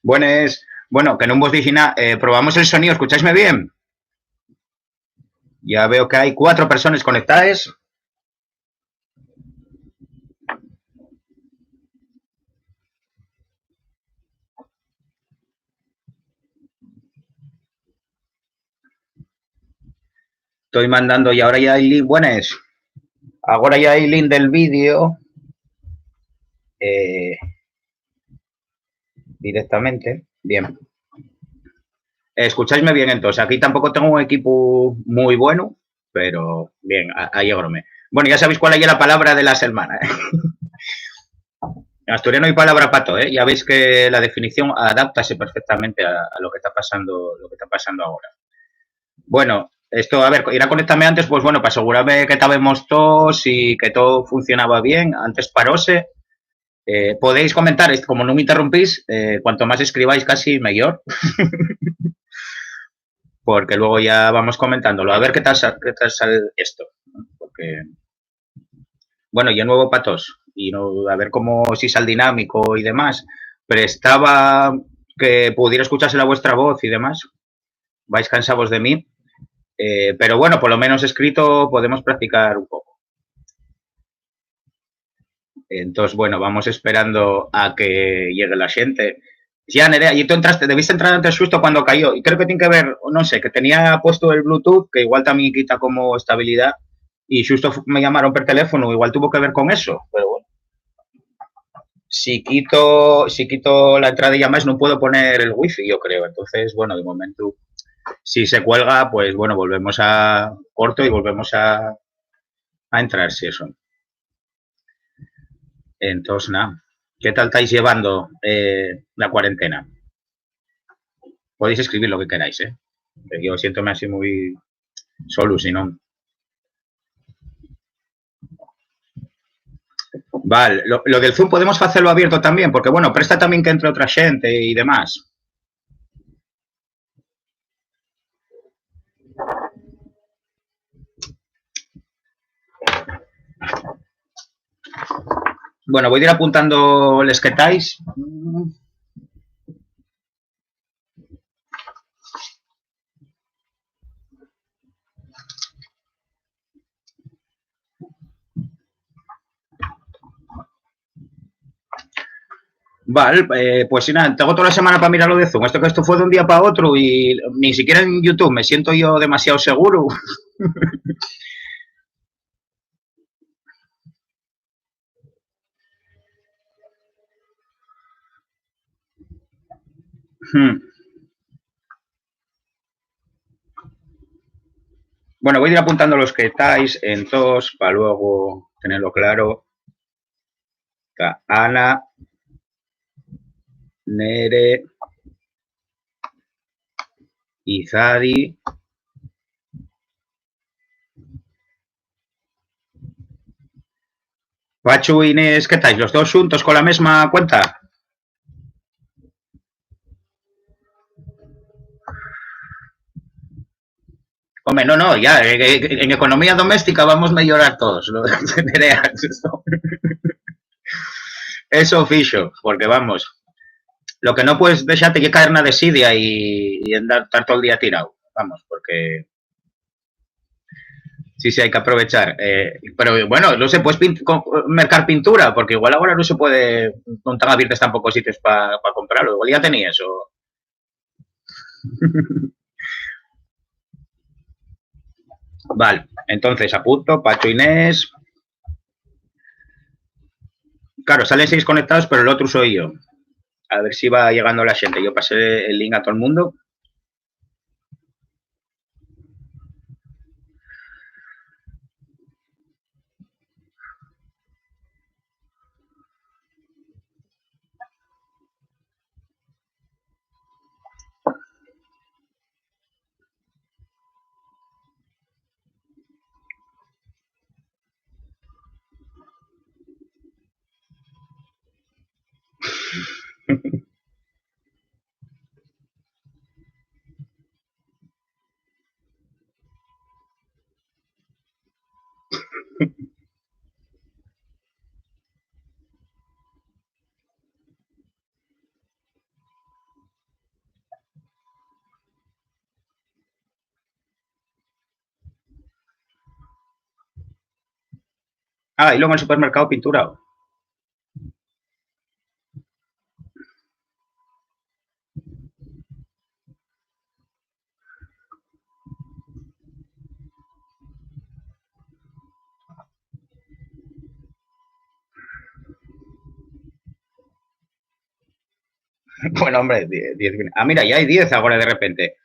Buenas. Bueno, que no vos dije nada. Probamos el sonido. ¿Escucháisme bien? Ya veo que hay 4 personas conectadas. Estoy mandando y ahora ya hay link. Buenas. Ahora ya hay link del vídeo. Directamente. Bien. Escucháisme bien entonces. Aquí tampoco tengo un equipo muy bueno, pero bien, ahí agrome. Bueno, ya sabéis cuál es la palabra de la semana. En asturiano hay palabra pato, ¿eh? Ya veis que la definición adáptase perfectamente a lo que está pasando ahora. Bueno, esto, a ver, ir a conectarme antes, pues bueno, para asegurarme que estábamos todos y que todo funcionaba bien. Antes paróse. Podéis comentar, como no me interrumpís, cuanto más escribáis casi mejor. Porque luego ya vamos comentándolo. A ver qué tal sale esto. Porque, bueno, yo nuevo patos y no, a ver cómo si sale dinámico y demás. Pero estaba que pudiera escucharse la vuestra voz y demás. Vais cansados de mí. Pero bueno, por lo menos escrito podemos practicar un poco. Entonces, bueno, vamos esperando a que llegue la gente. Ya, Nerea, y tú entraste, debiste entrar antes justo cuando cayó. Y creo que tiene que ver, no sé, que tenía puesto el Bluetooth, que igual también quita como estabilidad. Y justo me llamaron por teléfono, igual tuvo que ver con eso. Pero bueno, si quito la entrada y llamáis, no puedo poner el wifi, yo creo. Entonces, bueno, de momento, si se cuelga, pues bueno, volvemos a corto y volvemos a entrar, si eso. Entonces, nada. ¿Qué tal estáis llevando la cuarentena? Podéis escribir lo que queráis, ¿eh? Yo siento así muy solo, si no. Vale, lo del Zoom podemos hacerlo abierto también, porque bueno, presta también que entre otra gente y demás. Bueno, voy a ir apuntando les que estáis. Vale, pues sí, nada, tengo toda la semana para mirar lo de Zoom. Esto fue de un día para otro y ni siquiera en YouTube me siento yo demasiado seguro. Bueno, voy a ir apuntando los que estáis en todos para luego tenerlo claro. Ana, Nere, Izadi, Pachu e Inés, ¿qué estáis? ¿Los dos juntos con la misma cuenta? Hombre, no, ya, en economía doméstica vamos a mejorar todos. Eso fijo, porque vamos, lo que no puedes dejarte que caer una desidia y andar estar todo el día tirado. Vamos, porque sí, hay que aprovechar. Pero bueno, no se puede mercar pintura, porque igual ahora no se puede, no están abiertos tampoco sitios para comprarlo. Igual ya tenía eso. Vale, entonces apunto, Pacho Inés. Claro, salen 6 conectados, pero el otro soy yo. A ver si va llegando la gente. Yo pasé el link a todo el mundo. Ah, y luego en el supermercado pintura. Bueno, hombre, 10. Ah, mira, ya hay 10 ahora de repente.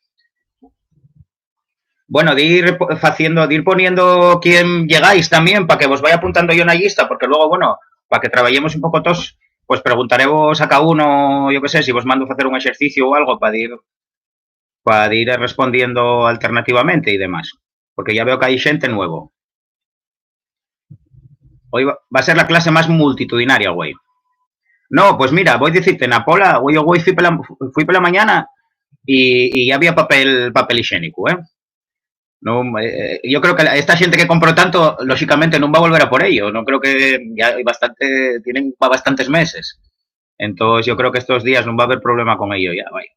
Bueno, de ir haciendo, de ir poniendo quién llegáis también, para que vos vaya apuntando yo en la lista, porque luego, bueno, para que trabajemos un poco todos, pues preguntaremos a cada uno, yo qué sé, si vos mando a hacer un ejercicio o algo para ir respondiendo alternativamente y demás. Porque ya veo que hay gente nuevo. Hoy va a ser la clase más multitudinaria, güey. No, pues mira, voy a decirte, en Apola, yo fui por la mañana y había papel higiénico, ¿eh? No, yo creo que esta gente que compró tanto, lógicamente no va a volver a por ello. No creo que ya hay bastante, tienen para bastantes meses. Entonces yo creo que estos días no va a haber problema con ello ya, vaya.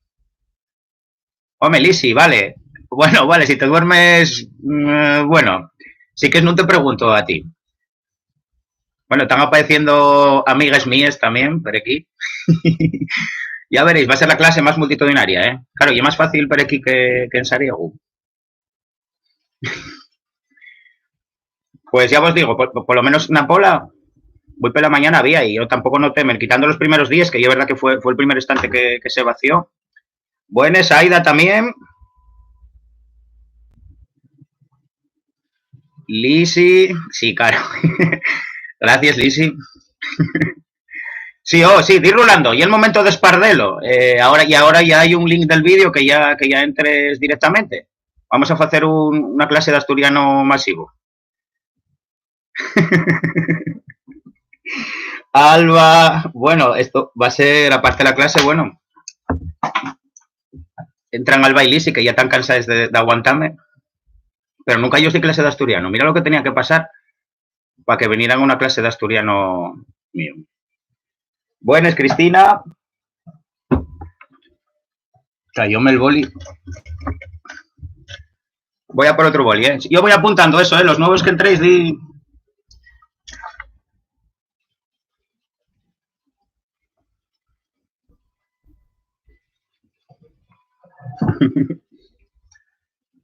Hombre, Lisi, vale. Bueno, vale, si te duermes, bueno, sí que no te pregunto a ti. Bueno, están apareciendo amigas mías también, por aquí. Ya veréis, va a ser la clase más multitudinaria, ¿eh? Claro, y es más fácil por aquí que en Sariego. Pues ya os digo, por lo menos Napola, voy por la mañana había y yo tampoco noté, quitando los primeros días, que yo verdad que fue el primer instante que se vació. Buenas, Aida también. Lisi, sí, claro. Gracias, Lisi. Sí, oh, sí, di rulando. Y el momento de espardelo. Ahora ya hay un link del vídeo que ya entres directamente. Vamos a hacer una clase de asturiano masivo. Alba, bueno, esto va a ser, aparte de la clase, bueno, entran Alba y Lisi, que ya están cansadas de aguantarme, pero nunca yo di clase de asturiano. Mira lo que tenía que pasar para que vinieran a una clase de asturiano mío. Buenas, Cristina. Cayóme el boli. Voy a por otro boli, ¿eh? Yo voy apuntando eso, ¿eh? Los nuevos que entréis, di...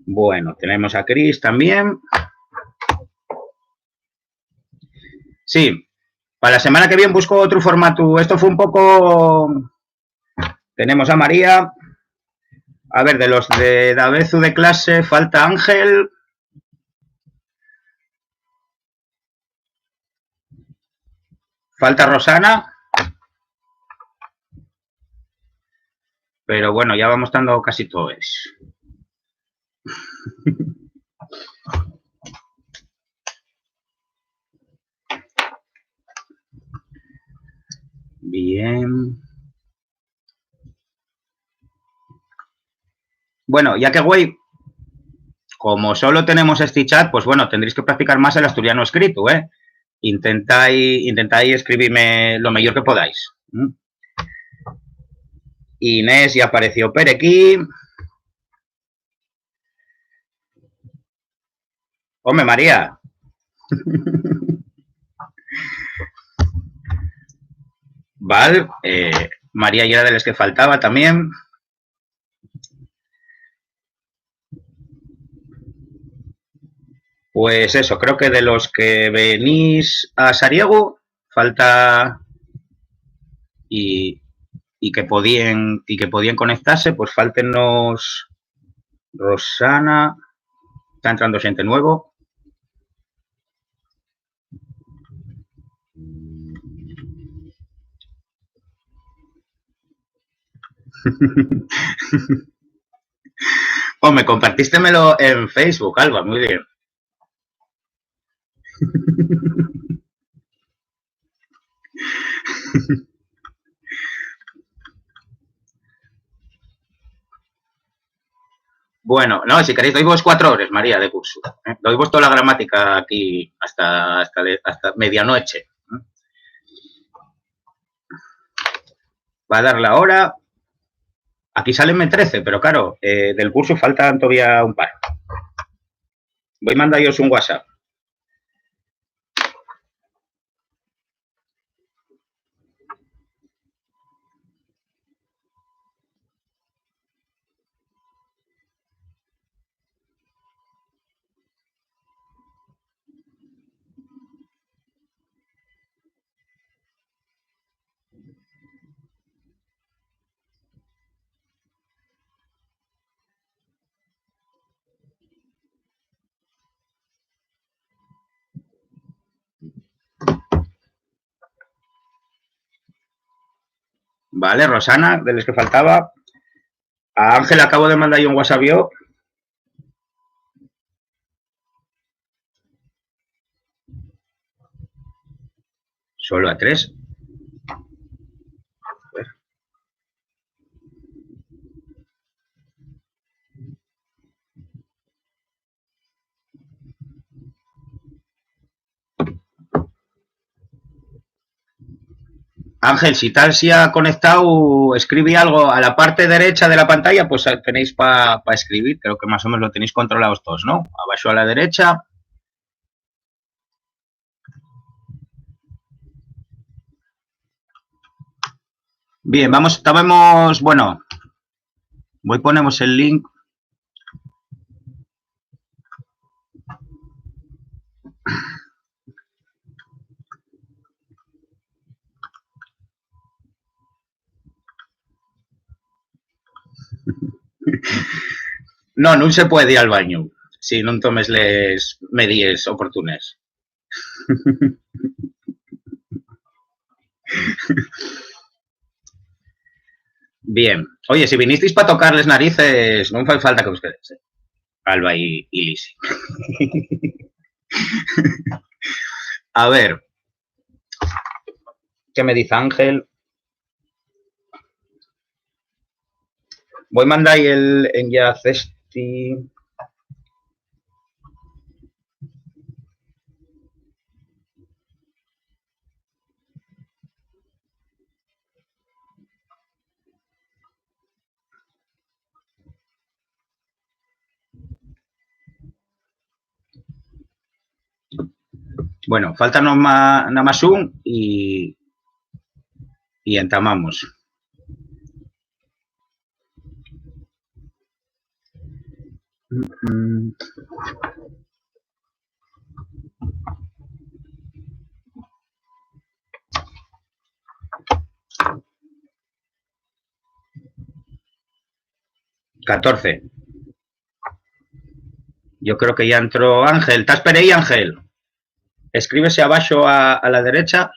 Bueno, tenemos a Cris también. Sí, para la semana que viene busco otro formato. Esto fue un poco... Tenemos a María. A ver, de los de Davezu de clase, falta Ángel. Falta Rosana. Pero bueno, ya vamos dando casi todos. Bien. Bueno, ya que güey, como solo tenemos este chat, pues bueno, tendréis que practicar más el asturiano escrito, ¿eh? Intentáis escribirme lo mejor que podáis. Inés ya apareció por aquí. Hombre, María. Val, María ya era de las que faltaba también. Pues eso, creo que de los que venís a Sariego, falta y, y que podían conectarse, pues faltennos Rosana, está entrando gente nuevo. Hombre, compartístemelo en Facebook, Alba, muy bien. Bueno, no, si queréis doy vos 4 horas, María, de curso. Doy vos toda la gramática aquí hasta medianoche. Va a dar la hora. Aquí salen 13, pero claro, del curso faltan todavía un par. Voy a mandaros un WhatsApp. Vale, Rosana, de los que faltaba. A Ángel acabo de mandar yo un WhatsApp yo. Solo a 3. Ángel, si tal se ha conectado, escribí algo a la parte derecha de la pantalla, pues tenéis para escribir. Creo que más o menos lo tenéis controlados todos, ¿no? Abajo a la derecha. Bien, estábamos, bueno, ponemos el link. No se puede ir al baño si no tomes les medidas oportunas. Bien. Oye, si vinisteis para tocarles narices, no me hace falta que os quedéis. Alba y Lisi. A ver. ¿Qué me dice Ángel? Voy a mandar el enlace este. Bueno, falta nada más un y entamamos. $14. Yo creo que ya entró Ángel. ¿Estás por ahí, Ángel? Escríbese abajo a la derecha.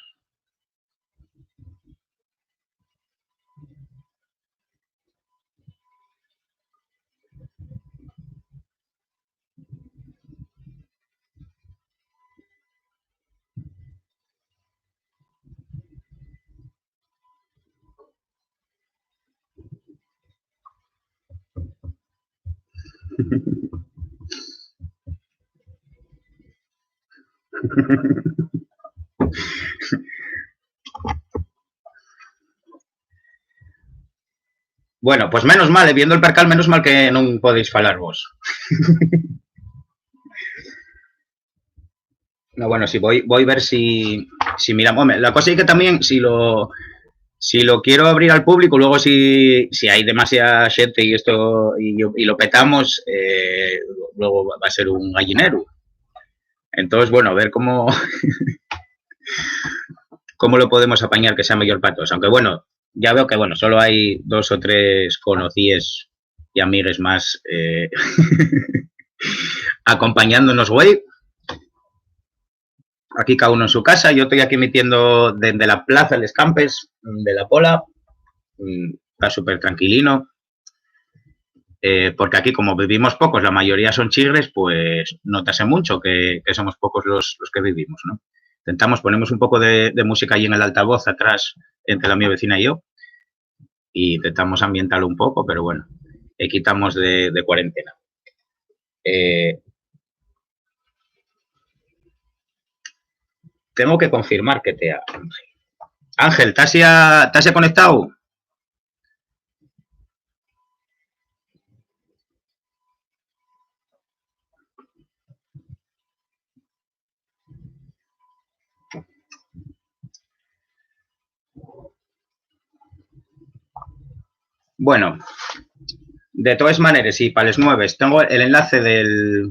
Bueno, pues menos mal, viendo el percal, menos mal que no podéis falar vos. No, bueno, sí, voy a ver si miramos. Hombre, la cosa es que también, si lo quiero abrir al público, luego si hay demasiada gente y esto y lo petamos, luego va a ser un gallinero. Entonces, bueno, a ver cómo lo podemos apañar que sea mejor para todos. Aunque bueno, ya veo que bueno, solo hay 2 o 3 conocidos y amigues más acompañándonos, güey. Aquí cada uno en su casa. Yo estoy aquí emitiendo desde la plaza Les Campes de la Pola. Está súper tranquilino. Porque aquí, como vivimos pocos, la mayoría son chigres, pues notase mucho que somos pocos los que vivimos, ¿no? Ponemos un poco de música ahí en el altavoz atrás entre la mi vecina y yo y intentamos ambientarlo un poco, pero bueno, quitamos de cuarentena. Tengo que confirmar que te ha... Ángel, ¿te has conectado? Bueno, de todas maneras, sí, para las 9 tengo el enlace del...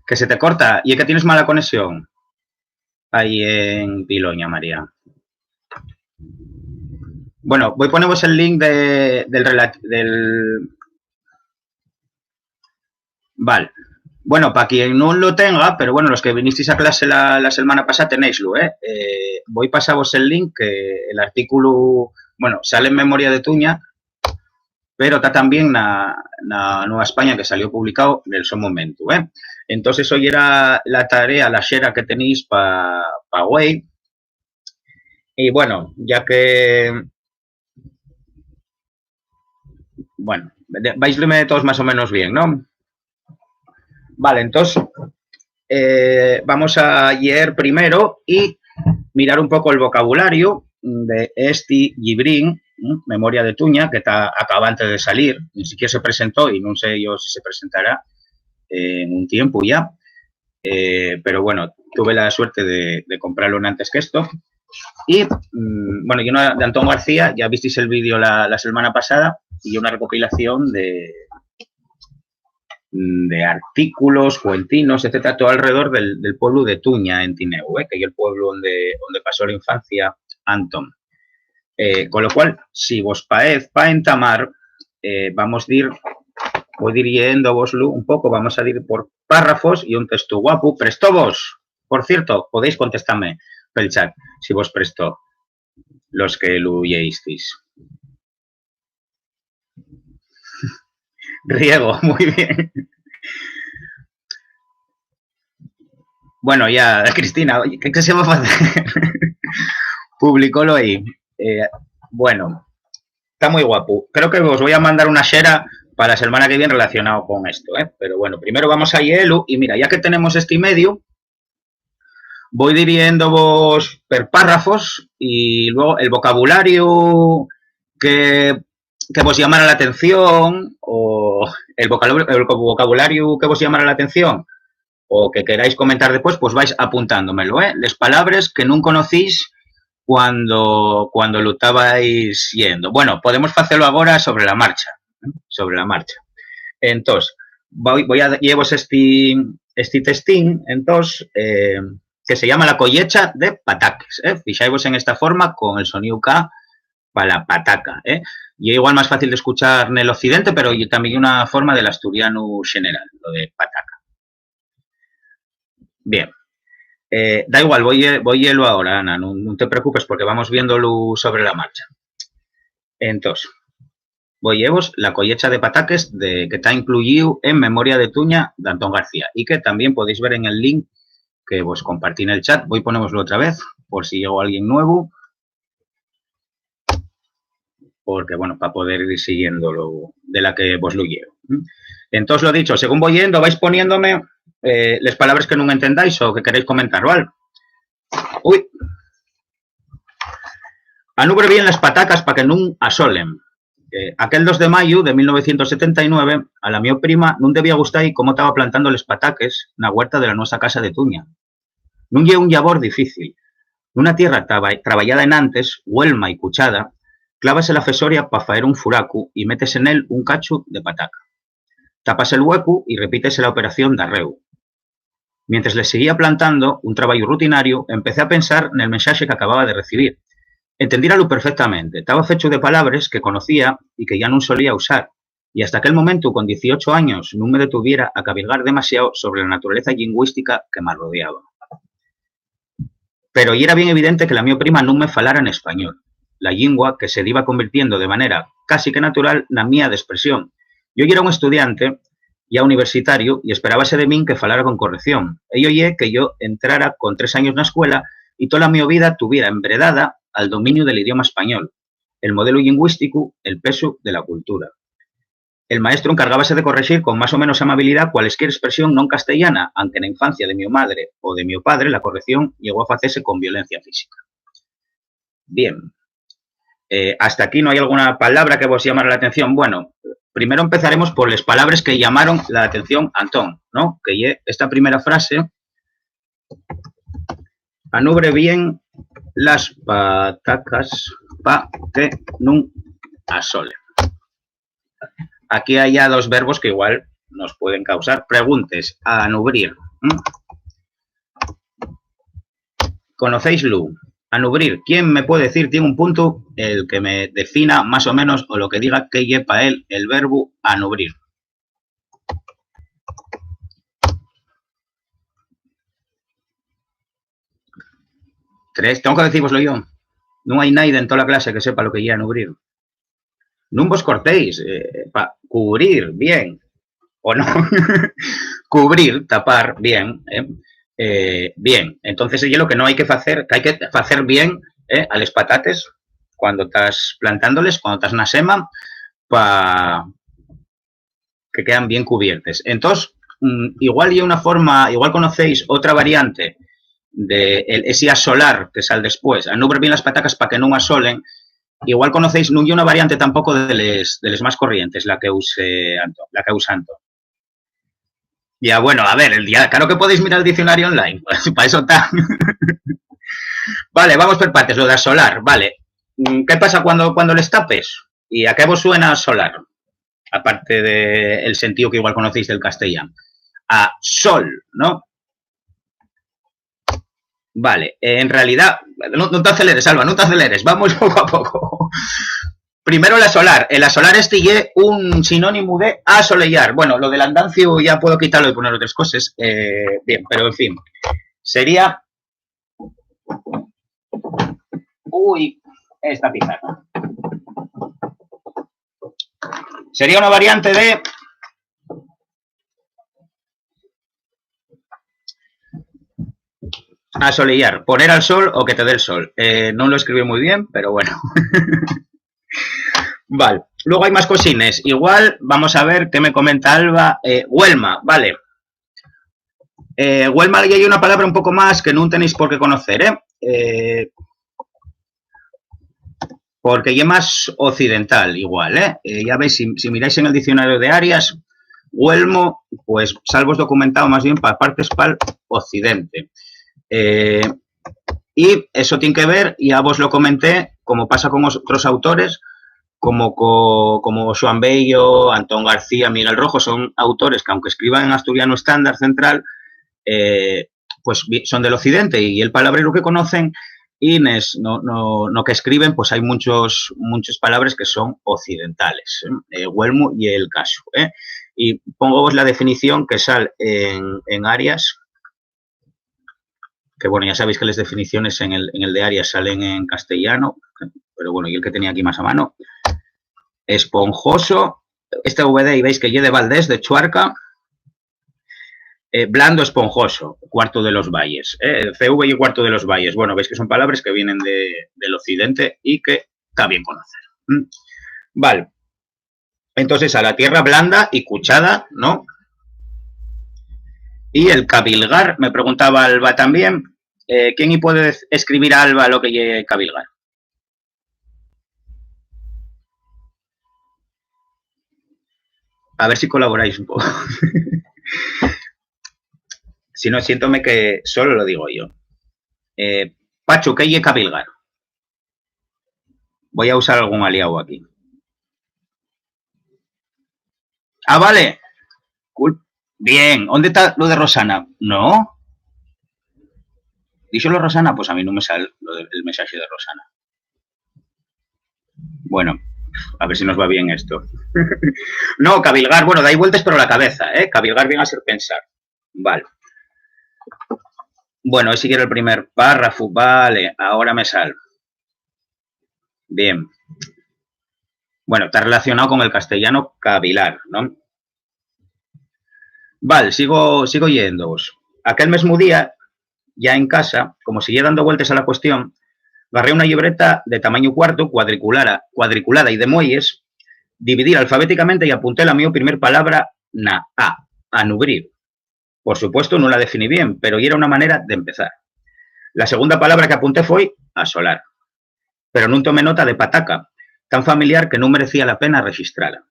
que se te corta y es que tienes mala conexión ahí en Piloña, María. Bueno, voy a poneros el link del... Vale. Bueno, para quien no lo tenga, pero bueno, los que vinisteis a clase la semana pasada tenéislo, ¿eh? Voy a pasaros el link, que el artículo, bueno, sale en Memoria de Tuña, pero está también na Nueva España, que salió publicado en el su momento, ¿eh? Entonces, hoy era la tarea, la xera que tenéis para hoy. Y bueno, ya que... Bueno, vais a leer todos más o menos bien, ¿no? Vale, entonces vamos a leer primero y mirar un poco el vocabulario de este librín, Memoria de Tuña, que está acabante de salir, ni siquiera se presentó y no sé yo si se presentará en un tiempo ya, pero bueno, tuve la suerte de comprarlo antes que esto. Y bueno, yo de Antón García, ya visteis el vídeo la semana pasada, y una recopilación de artículos, cuentinos, etcétera, todo alrededor del pueblo de Tuña, en Tineu, que es el pueblo donde pasó la infancia Antón. Con lo cual, si vos paez pa entamar, vamos a ir, voy dirigiéndovoslo un poco, vamos a ir por párrafos y un texto guapo. ¿Prestó vos? Por cierto, podéis contestarme pel chat si vos prestó, los que lo leísteis. Riego, muy bien. Bueno, ya, Cristina, ¿qué se va a hacer? Publicólo ahí. Bueno, está muy guapo. Creo que os voy a mandar una xera para la semana que viene relacionado con esto, ¿eh? Pero bueno, primero vamos a hielo y mira, ya que tenemos este medio, voy dirigiéndovos per párrafos y luego el vocabulario que vos llamara la atención o el vocabulario que vos llamara la atención o que queráis comentar después, pues vais apuntándomelo, ¿eh? Las palabras que no conocís cuando lo estabais yendo. Bueno, podemos hacerlo ahora sobre la marcha, ¿eh? Sobre la marcha. Entonces, voy a llevos este testín, entonces, que se llama la collecha de pataques, ¿eh? Fijáis en esta forma con el sonido K para la pataca, ¿eh? Y es igual más fácil de escuchar en el occidente, pero también una forma del asturiano general, lo de pataca. Bien. Da igual, voy a ahora, Ana, no te preocupes porque vamos viéndolo sobre la marcha. Entonces, voy a vos la collecha de pataques que está incluido en Memoria de Tuña de Antón García y que también podéis ver en el link que vos compartí en el chat. Voy a poneroslo otra vez por si llegó alguien nuevo. Porque, bueno, para poder ir siguiéndolo de la que vos lo llevo. Entonces, lo dicho, según voy yendo, vais poniéndome las palabras que no entendáis o que queréis comentar, ¿vale? Uy. Anubre bien las patacas para que no asolen. Aquel 2 de mayo de 1979, a la mi prima no debía gustar cómo estaba plantando los pataques en la huerta de la nuestra casa de Tuña. No lle un labor difícil. Una tierra traballada en antes, huelma y cuchada, clávase la fesoria para faer un furacu y metes en él un cacho de pataca. Tapas el hueco y repítese la operación de arreu. Mientras le seguía plantando un trabajo rutinario, empecé a pensar en el mensaje que acababa de recibir. Entendíralo perfectamente. Estaba fecho de palabras que conocía y que ya no solía usar. Y hasta aquel momento, con 18 años, no me detuviera a cavilgar demasiado sobre la naturaleza lingüística que me rodeaba. Pero y era bien evidente que la mi prima no me falara en español. La lingua que se iba convirtiendo de manera casi que natural na mía de expresión. Yo era un estudiante ya universitario y esperábase de mí que falara con corrección. Ello ye que yo entrara con 3 años na escuela y toda la mi vida tuviera embredada al dominio del idioma español, el modelo lingüístico, el peso de la cultura. el maestro encargábase de corregir con más o menos amabilidad cualesquier expresión non castellana, aunque en la infancia de mi madre o de mi padre la corrección llegó a hacerse con violencia física. Bien. Hasta aquí no hay alguna palabra que vos llamara la atención. Bueno, primero empezaremos por las palabras que llamaron la atención a Antón, ¿no? Que esta primera frase, anubre bien las patacas pa que nun asole. Aquí hay ya dos verbos que igual nos pueden causar preguntas. Anubrir. ¿Conocéislo? Anubrir. ¿Quién me puede decir? Tiene un punto el que me defina más o menos o lo que diga que lleva él el verbo anubrir. Tres. Tengo que decirvoslo yo. No hay nadie en toda la clase que sepa lo que lleva anubrir. No vos cortéis. Cubrir, bien. ¿O no? Cubrir, tapar, bien. Bien. Entonces, es lo que no hay que hacer, bien a les patates cuando estás plantándoles, cuando estás en la sema, para que quedan bien cubiertas. Entonces, igual hay una forma, igual conocéis otra variante de ese asolar que sale después, anubrir bien las patacas para que no asolen. Igual conocéis, no hay una variante tampoco de les más corrientes, la que usa Antón. Ya, bueno, a ver, claro que podéis mirar el diccionario online, para eso está. Vale, vamos por partes, lo de asolar, vale. ¿Qué pasa cuando les tapes? ¿Y a qué vos suena asolar? Aparte del sentido que igual conocéis del castellano. A sol, ¿no? Vale, en realidad, no te aceleres, Alba, no te aceleres, vamos poco a poco. Primero el asolar. El asolar es un sinónimo de asolellar. Bueno, lo del andancio ya puedo quitarlo y poner otras cosas. Bien, pero en fin. Sería... Uy, esta pizarra. Sería una variante de... asolellar. Poner al sol o que te dé el sol. No lo escribí muy bien, pero bueno. Vale, luego hay más cosines. Igual, vamos a ver qué me comenta Alba. Huelma, vale. Huelma hay una palabra un poco más que no tenéis por qué conocer, porque ya más occidental, igual, ya veis, si miráis en el diccionario de Arias, Huelmo, pues salvo es documentado más bien para partes para el occidente. Y eso tiene que ver, ya vos lo comenté, como pasa con otros autores, como Joan Bello, Antón García, Miguel Rojo, son autores que aunque escriban en asturiano estándar central, pues son del occidente y el palabrero que conocen y no que escriben, pues hay muchas palabras que son occidentales. Huelmo y el caso. Y pongo vos la definición que sale en Arias, que bueno, ya sabéis que las definiciones en el de Arias salen en castellano, pero bueno, y el que tenía aquí más a mano. Esponjoso, este VD y veis que lleva de Valdés, de Chuarca, blando, esponjoso, cuarto de los valles, CV y cuarto de los valles. Bueno, veis que son palabras que vienen del occidente y que está bien conocer. Vale, entonces a la tierra blanda y cuchada, ¿no? Y el cabilgar, me preguntaba Alba también, ¿quién puede escribir a Alba lo que lleve cabilgar? A ver si colaboráis un poco. Si no, siéntome que solo lo digo yo. Pacho, ¿qué lleve cabilgar? Voy a usar algún aliado aquí. Ah, vale. Cool. Bien. ¿Dónde está lo de Rosana? ¿No? ¿Díselo Rosana? Pues a mí no me sale el mensaje de Rosana. Bueno, a ver si nos va bien esto. No, cabilgar, bueno, dais vueltas pero la cabeza, Cabilgar viene a ser pensar. Vale. Bueno, ese era el primer párrafo, vale, ahora me sale. Bien. Bueno, está relacionado con el castellano cavilar, ¿no? Vale, sigo yéndoos. Aquel mismo día, ya en casa, como seguía dando vueltas a la cuestión, agarré una libreta de tamaño cuarto, cuadriculada y de muelles, dividir alfabéticamente y apunté la mi primer palabra na A, anubrir. Por supuesto, no la definí bien, pero era una manera de empezar. La segunda palabra que apunté fue asolar, pero non tomé nota de pataca, tan familiar que non merecía la pena registrala.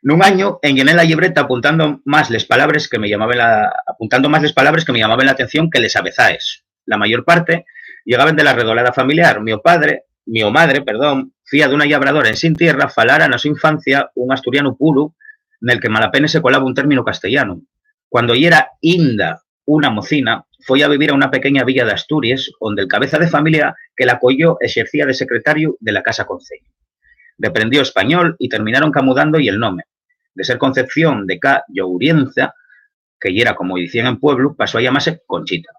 Nun año enllené la libreta apuntando más les palabras que me llamaban la atención que les avezaes. La mayor parte llegaban de la redolada familiar. Mi madre, fía d'una llabradora en sin tierra, falara na súa infancia un asturiano puro nel que malapene se colaba un término castellano. Cuando ya era inda una mocina, foi a vivir a una pequeña villa de Asturias, onde el cabeza de familia que la acolló exercía de secretario de la Casa Concello. Deprendió español y terminaron camudando y el nome. De ser Concepción de Ca Llourienza, que ya era como dicían en pueblo, pasó a llamarse Conchita.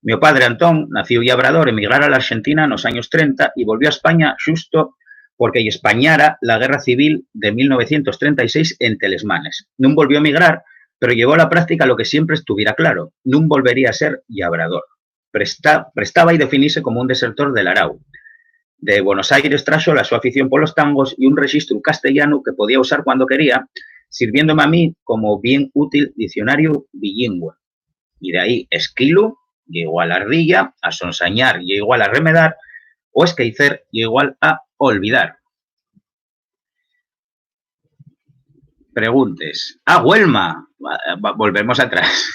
Mi padre Antón nació llabrador, emigrar a la Argentina en los años 30 y volvió a España justo porque españara la guerra civil de 1936 en Telesmanes. Non volvió a emigrar, pero llevó a la práctica lo que siempre estuviera claro, non volvería a ser llabrador. Prestaba y definirse como un desertor del Arau. De Buenos Aires trajo la su afición por los tangos y un registro castellano que podía usar cuando quería, sirviéndome a mí como bien útil diccionario bilingüe. Y de ahí esquilo y igual a ardilla, a sonsañar y igual a remedar, o esqueicer y igual a olvidar. Preguntes. Huelma. Volvemos atrás.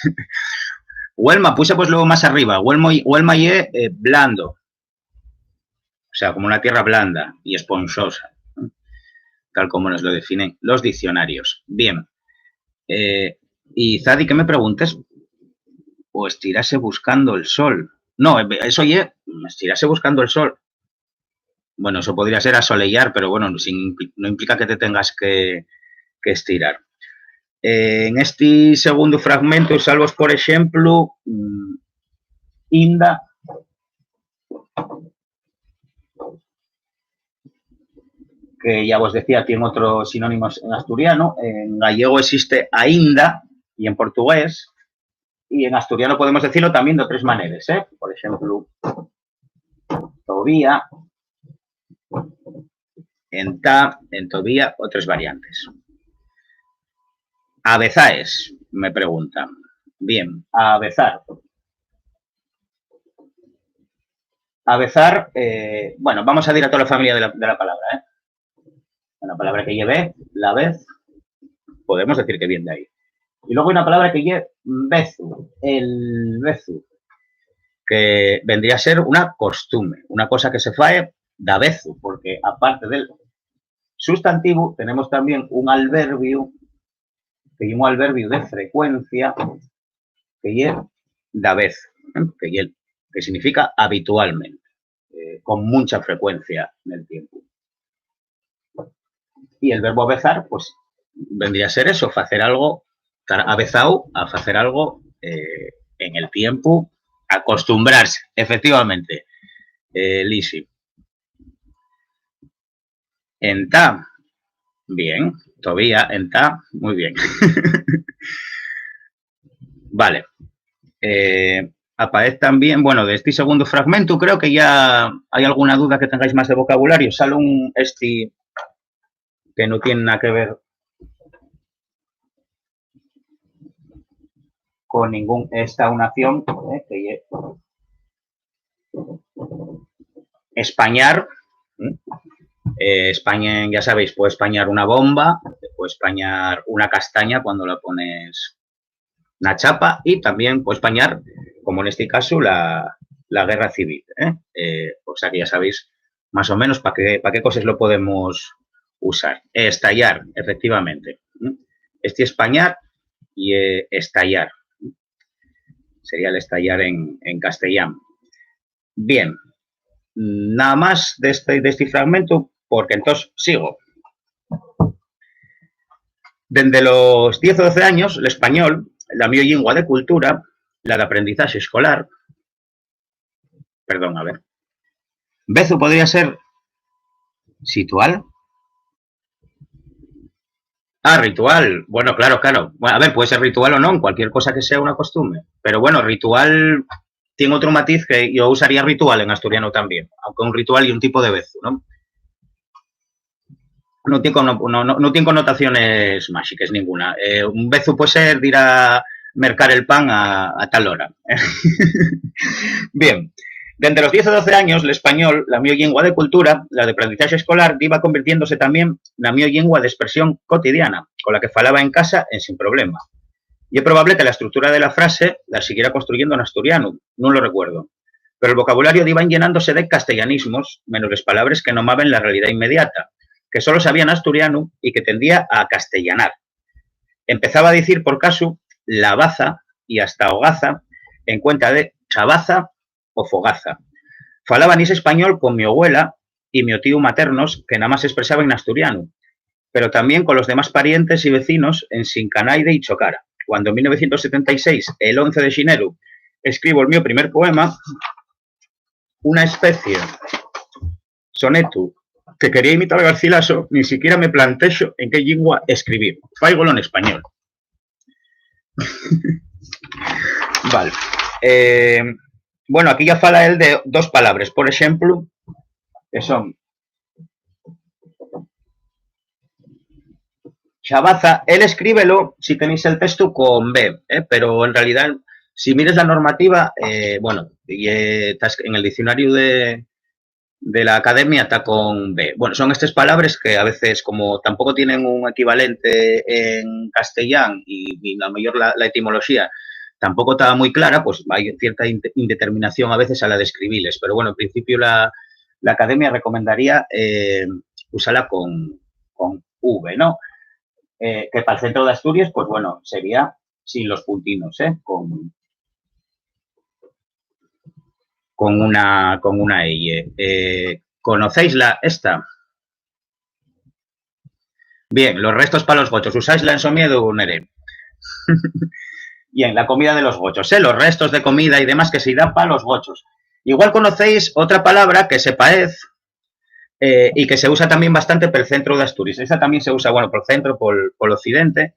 Huelma, puse pues luego más arriba. Huelma y blando. O sea, como una tierra blanda y esponjosa, tal como nos lo definen los diccionarios. Bien. Y Zadi, ¿qué me preguntes? O estirase buscando el sol. No, eso ya, estirase buscando el sol. Bueno, eso podría ser asolear, pero bueno, no implica que te tengas que estirar. En este segundo fragmento, salvos por ejemplo, inda, que ya os decía, tiene otros sinónimos en asturiano. En gallego existe ainda y en portugués. Y en asturiano podemos decirlo también de otras maneras, ¿eh? Por ejemplo, todavía, en todavía, otras variantes. Avezaes, me preguntan. Bien, avezar. Avezar, bueno, vamos a ir a toda la familia de la palabra, ¿eh? Una palabra que lleve, la vez, podemos decir que viene de ahí. Y luego hay una palabra que lleve bezu, el bezu, que vendría a ser una costumbre, una cosa que se fae da bezu, porque aparte del sustantivo tenemos también un adverbio, que es un adverbio de frecuencia, que lleve da vez, que significa habitualmente, con mucha frecuencia en el tiempo. Y el verbo avezar, pues, vendría a ser eso, hacer algo, estar avezado a hacer algo en el tiempo, acostumbrarse, efectivamente. Lisi. Entá, bien, todavía, entá, muy bien. Vale. Aparece también, bueno, de este segundo fragmento, creo que ya hay alguna duda que tengáis más de vocabulario. Sale un que no tiene nada que ver con esta unación, que españar. España, ya sabéis, puede españar una bomba, puede españar una castaña cuando la pones una chapa y también puede españar, como en este caso, la guerra civil. O sea que ya sabéis más o menos para qué cosas lo podemos usar. Estallar, efectivamente. Este españar y estallar. Sería el estallar en castellano. Bien. Nada más de este fragmento, porque entonces sigo. Desde los 10 o 12 años, el español, la mi lengua de cultura, la de aprendizaje escolar, perdón, a ver. Bezu podría ser situal. Ritual. Bueno, claro. Bueno, a ver, puede ser ritual o no, cualquier cosa que sea una costumbre. Pero bueno, ritual tiene otro matiz que yo usaría ritual en asturiano también, aunque un ritual y un tipo de bezu, ¿no? no tiene connotaciones mágicas ninguna. Un bezu puede ser de ir a mercar el pan a tal hora. Bien, desde los 10 o 12 años, el español, la mi lengua de cultura, la de aprendizaje escolar, iba convirtiéndose también la mi lengua de expresión cotidiana, con la que falaba en casa en sin problema. Y es probable que la estructura de la frase la siguiera construyendo en asturiano, no lo recuerdo. Pero el vocabulario iba llenándose de castellanismos, menos las palabras que nomaban la realidad inmediata, que solo sabían asturiano y que tendía a castellanar. Empezaba a decir por caso la baza y hasta hogaza en cuenta de chabaza o fogaza. Falaba ese español con mi abuela y mi tío maternos, que nada más expresaba en asturiano, pero también con los demás parientes y vecinos en Sincanaide y Chocara. Cuando en 1976, el 11 de xinero, escribo el mío primer poema, una especie soneto que quería imitar a Garcilaso, ni siquiera me planteo en qué lengua escribir. Fáigolo en español. Vale. Bueno, aquí ya fala él de dos palabras, por ejemplo, que son chabaza. Él escríbelo si tenéis el texto con B, pero en realidad, si mires la normativa, bueno, en el diccionario de la academia está con B. Bueno, son estas palabras que a veces, como tampoco tienen un equivalente en castellano y a lo mejor la etimología tampoco estaba muy clara, pues hay cierta indeterminación a veces a la de escribirles. Pero bueno, en principio la academia recomendaría usarla con V, ¿no? Que para el centro de Asturias, pues bueno, sería sin los puntinos, con una L. ¿Conocéis esta? Bien, los restos para los gochos. ¿Usáis la ensomiedo, Nere? Bien, la comida de los gochos, los restos de comida y demás que se dan para los gochos. Igual conocéis otra palabra que se parece y que se usa también bastante por el centro de Asturias. Esa también se usa, bueno, por el centro, por el occidente,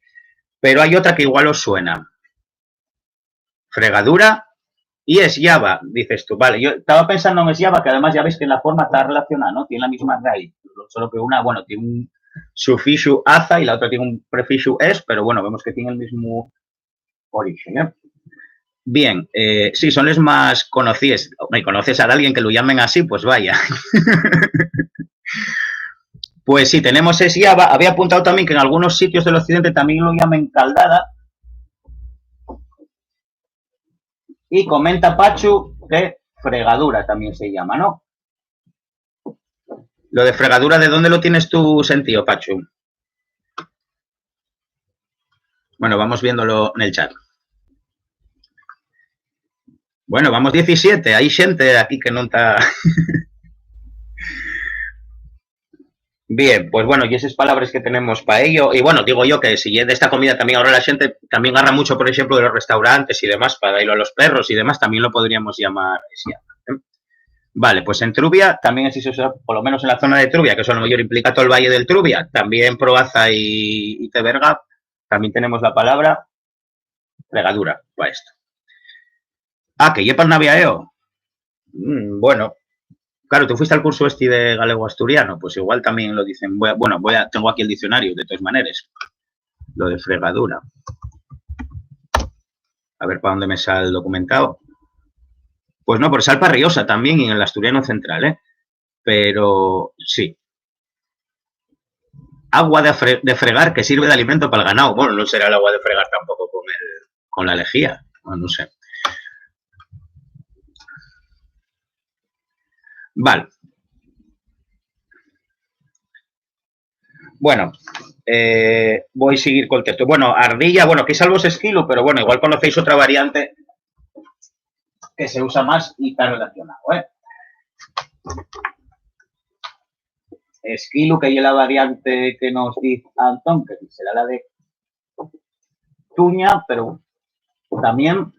pero hay otra que igual os suena. Fregadura y esllava, dices tú. Vale, yo estaba pensando en esllava, que además ya veis que en la forma está relacionada, ¿no? Tiene la misma raíz, solo que una, bueno, tiene un sufijo aza y la otra tiene un prefijo es, pero bueno, vemos que tiene el mismo origen, ¿eh? Bien, sí, son los más conocidos. ¿Me conoces a alguien que lo llamen así? Pues vaya. Pues sí, tenemos esllava. Había apuntado también que en algunos sitios del occidente también lo llaman caldada. Y comenta Pachu que fregadura también se llama, ¿no? Lo de fregadura, ¿de dónde lo tienes tú sentido, Pachu? Bueno, vamos viéndolo en el chat. Bueno, vamos 17. Hay gente aquí que no está... Bien, pues bueno, y esas palabras que tenemos para ello, y bueno, digo yo que si de esta comida también ahora la gente también agarra mucho, por ejemplo, de los restaurantes y demás, para irlo a los perros y demás, también lo podríamos llamar. Vale, pues en Trubia también existe, por lo menos en la zona de Trubia, que eso a lo mejor implica todo el valle del Trubia, también Proaza y Teberga, también tenemos la palabra fregadura para esto. Ah, que lleva el naviaeo. Bueno, claro, tú fuiste al curso de galego asturiano, pues igual también lo dicen. Bueno, tengo aquí el diccionario, de todas maneras. Lo de fregadura. A ver para dónde me sale el documentado. Pues no, por Salpa Riosa también y en el asturiano central, ¿eh? Pero sí. Agua de fregar que sirve de alimento para el ganado. Bueno, no será el agua de fregar tampoco con la lejía. No sé. Vale. Bueno, voy a seguir con el texto. Bueno, ardilla, bueno, aquí salvo ese esquilo, pero bueno, igual conocéis otra variante que se usa más y está relacionado, ¿eh? Esquilo, que es la variante que nos dice Antón, que será la de tuña, pero también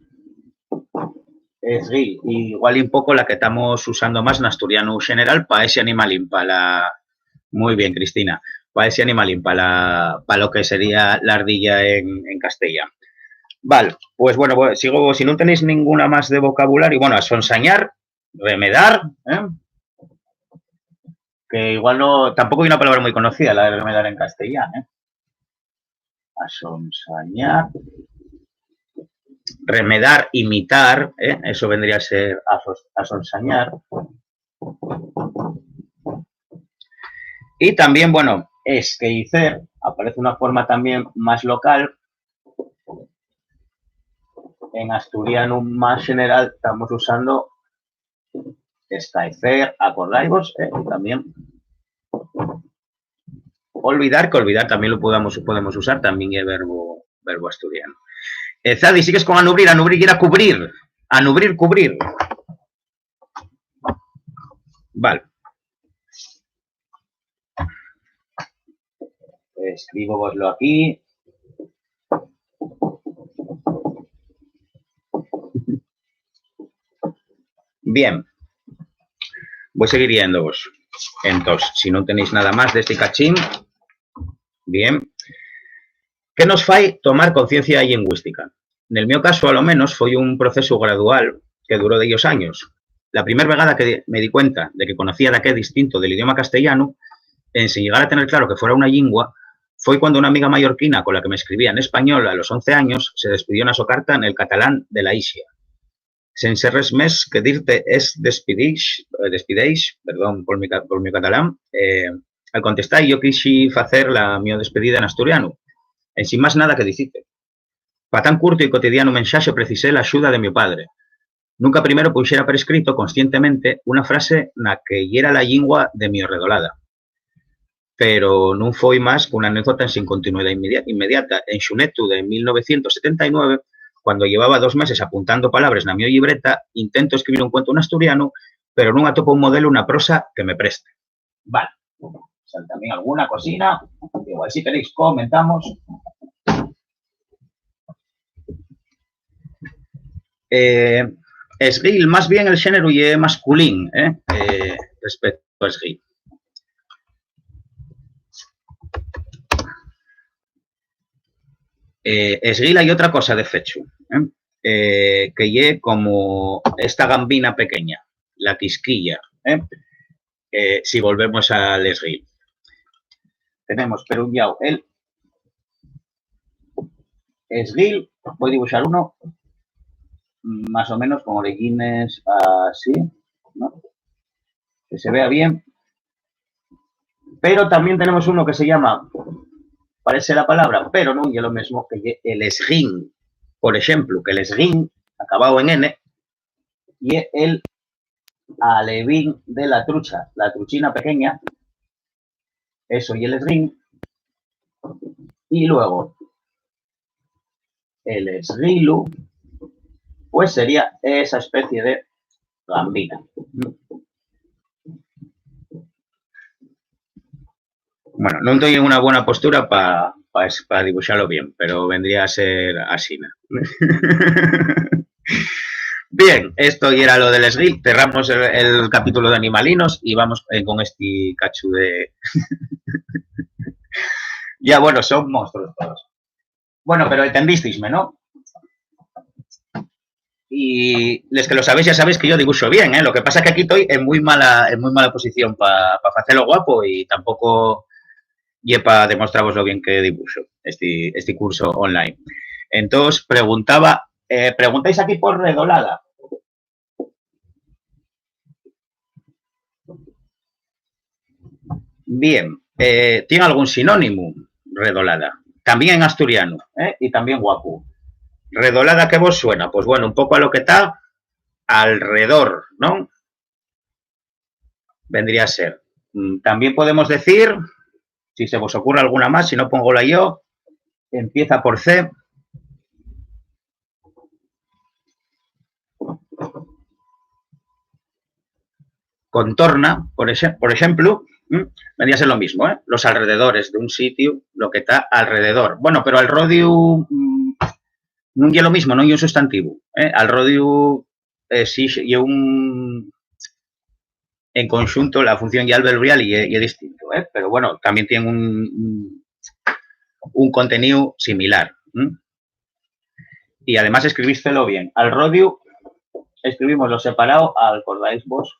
es gui. Igual un poco la que estamos usando más en asturiano general para ese animalín, para la... Muy bien, Cristina. Para ese animalín, para lo que sería la ardilla en castellano. Vale, pues bueno, sigo, si no tenéis ninguna más de vocabulario, bueno, a sonsañar, remedar, que igual no, tampoco hay una palabra muy conocida, la de remedar en castellano, ¿eh? Asonsañar. Remedar, imitar, ¿eh? Eso vendría a ser asonsañar. Y también, bueno, esqueicer, aparece una forma también más local. En asturiano más general estamos usando escaecer, acordaivos, también. Olvidar, que olvidar también lo podemos usar, también es verbo asturiano. Zadi, sigues con anubrir y era cubrir. Anubrir, cubrir. Vale. Escribo voslo aquí. Bien. Voy a seguir yéndovos. Entonces, si no tenéis nada más de este cachín, bien. ¿Qué nos fai tomar conciencia lingüística? Nel meu caso, a lo menos, foi un proceso gradual que duró de ellos años. La primera vegada que me di cuenta de que conocía daqué distinto del idioma castellano, en sin llegar a tener claro que fuera una lingua, fue cuando una amiga mallorquina con la que me escribía en español a los 11 años se despidió en su carta en el catalán de la Isia. Sense res més que dir-te es despideix, perdón por mi catalán, al contestar yo quixi facer la mi despedida en asturiano, en sin más nada que dicite. Pa tan curto y cotidiano mensaxe precisé la axuda de mi padre. Nunca primero puxera por escrito conscientemente una frase na que yera la lingua de mi redolada. Pero non foi máis que unha anécdota sin continuidade inmediata. En xunetu de 1979, cuando llevaba 2 meses apuntando palabras na mi libreta, intento escribir un cuento en asturiano, pero non atopo un modelo, unha prosa que me preste. Vale. Tamén alguna cosina, igual si queréis comentamos. Esguil, más bien el género y masculín, respecto a esguil. Esguil hay otra cosa de fechu, que ye como esta gambina pequeña, la quisquilla, si volvemos al esguil. Tenemos perundiao el esguil, voy a dibujar uno más o menos como de Guinness, así, ¿no? Que se vea bien. Pero también tenemos uno que se llama, parece la palabra, pero no, y es lo mismo que el esguín. Por ejemplo, que el esguín, acabado en N, y el alevín de la trucha, la truchina pequeña, eso y el esguín. Y luego, el esguilu, pues sería esa especie de gambina. Bueno, no estoy en una buena postura para dibujarlo bien, pero vendría a ser así, ¿no? Bien, esto ya era lo del esguil. Cerramos el capítulo de animalinos y vamos con este cachu de... Ya, bueno, son monstruos todos. Bueno, pero entendisteisme, ¿no? Y los que lo sabéis ya sabéis que yo dibujo bien, ¿eh? Lo que pasa es que aquí estoy en muy mala posición para hacerlo guapo y tampoco y para demostraros lo bien que dibujo este curso online. Entonces, preguntáis aquí por redolada. Bien, ¿tiene algún sinónimo redolada? También en asturiano, y también guapo. Redolada, ¿qué vos suena? Pues bueno, un poco a lo que está alrededor, ¿no? Vendría a ser. También podemos decir, si se vos ocurre alguna más, si no pongo yo, empieza por C. Contorna, por ejemplo, vendría a ser lo mismo, los alrededores de un sitio, lo que está alrededor. Bueno, pero al rodio no es lo mismo, no es un sustantivo. Al rodio sí y en conjunto la función ya adverbial y es distinto, pero bueno, también tiene un contenido similar. Y además escribístelo bien. Al rodio escribimos lo separado, acordáis vos,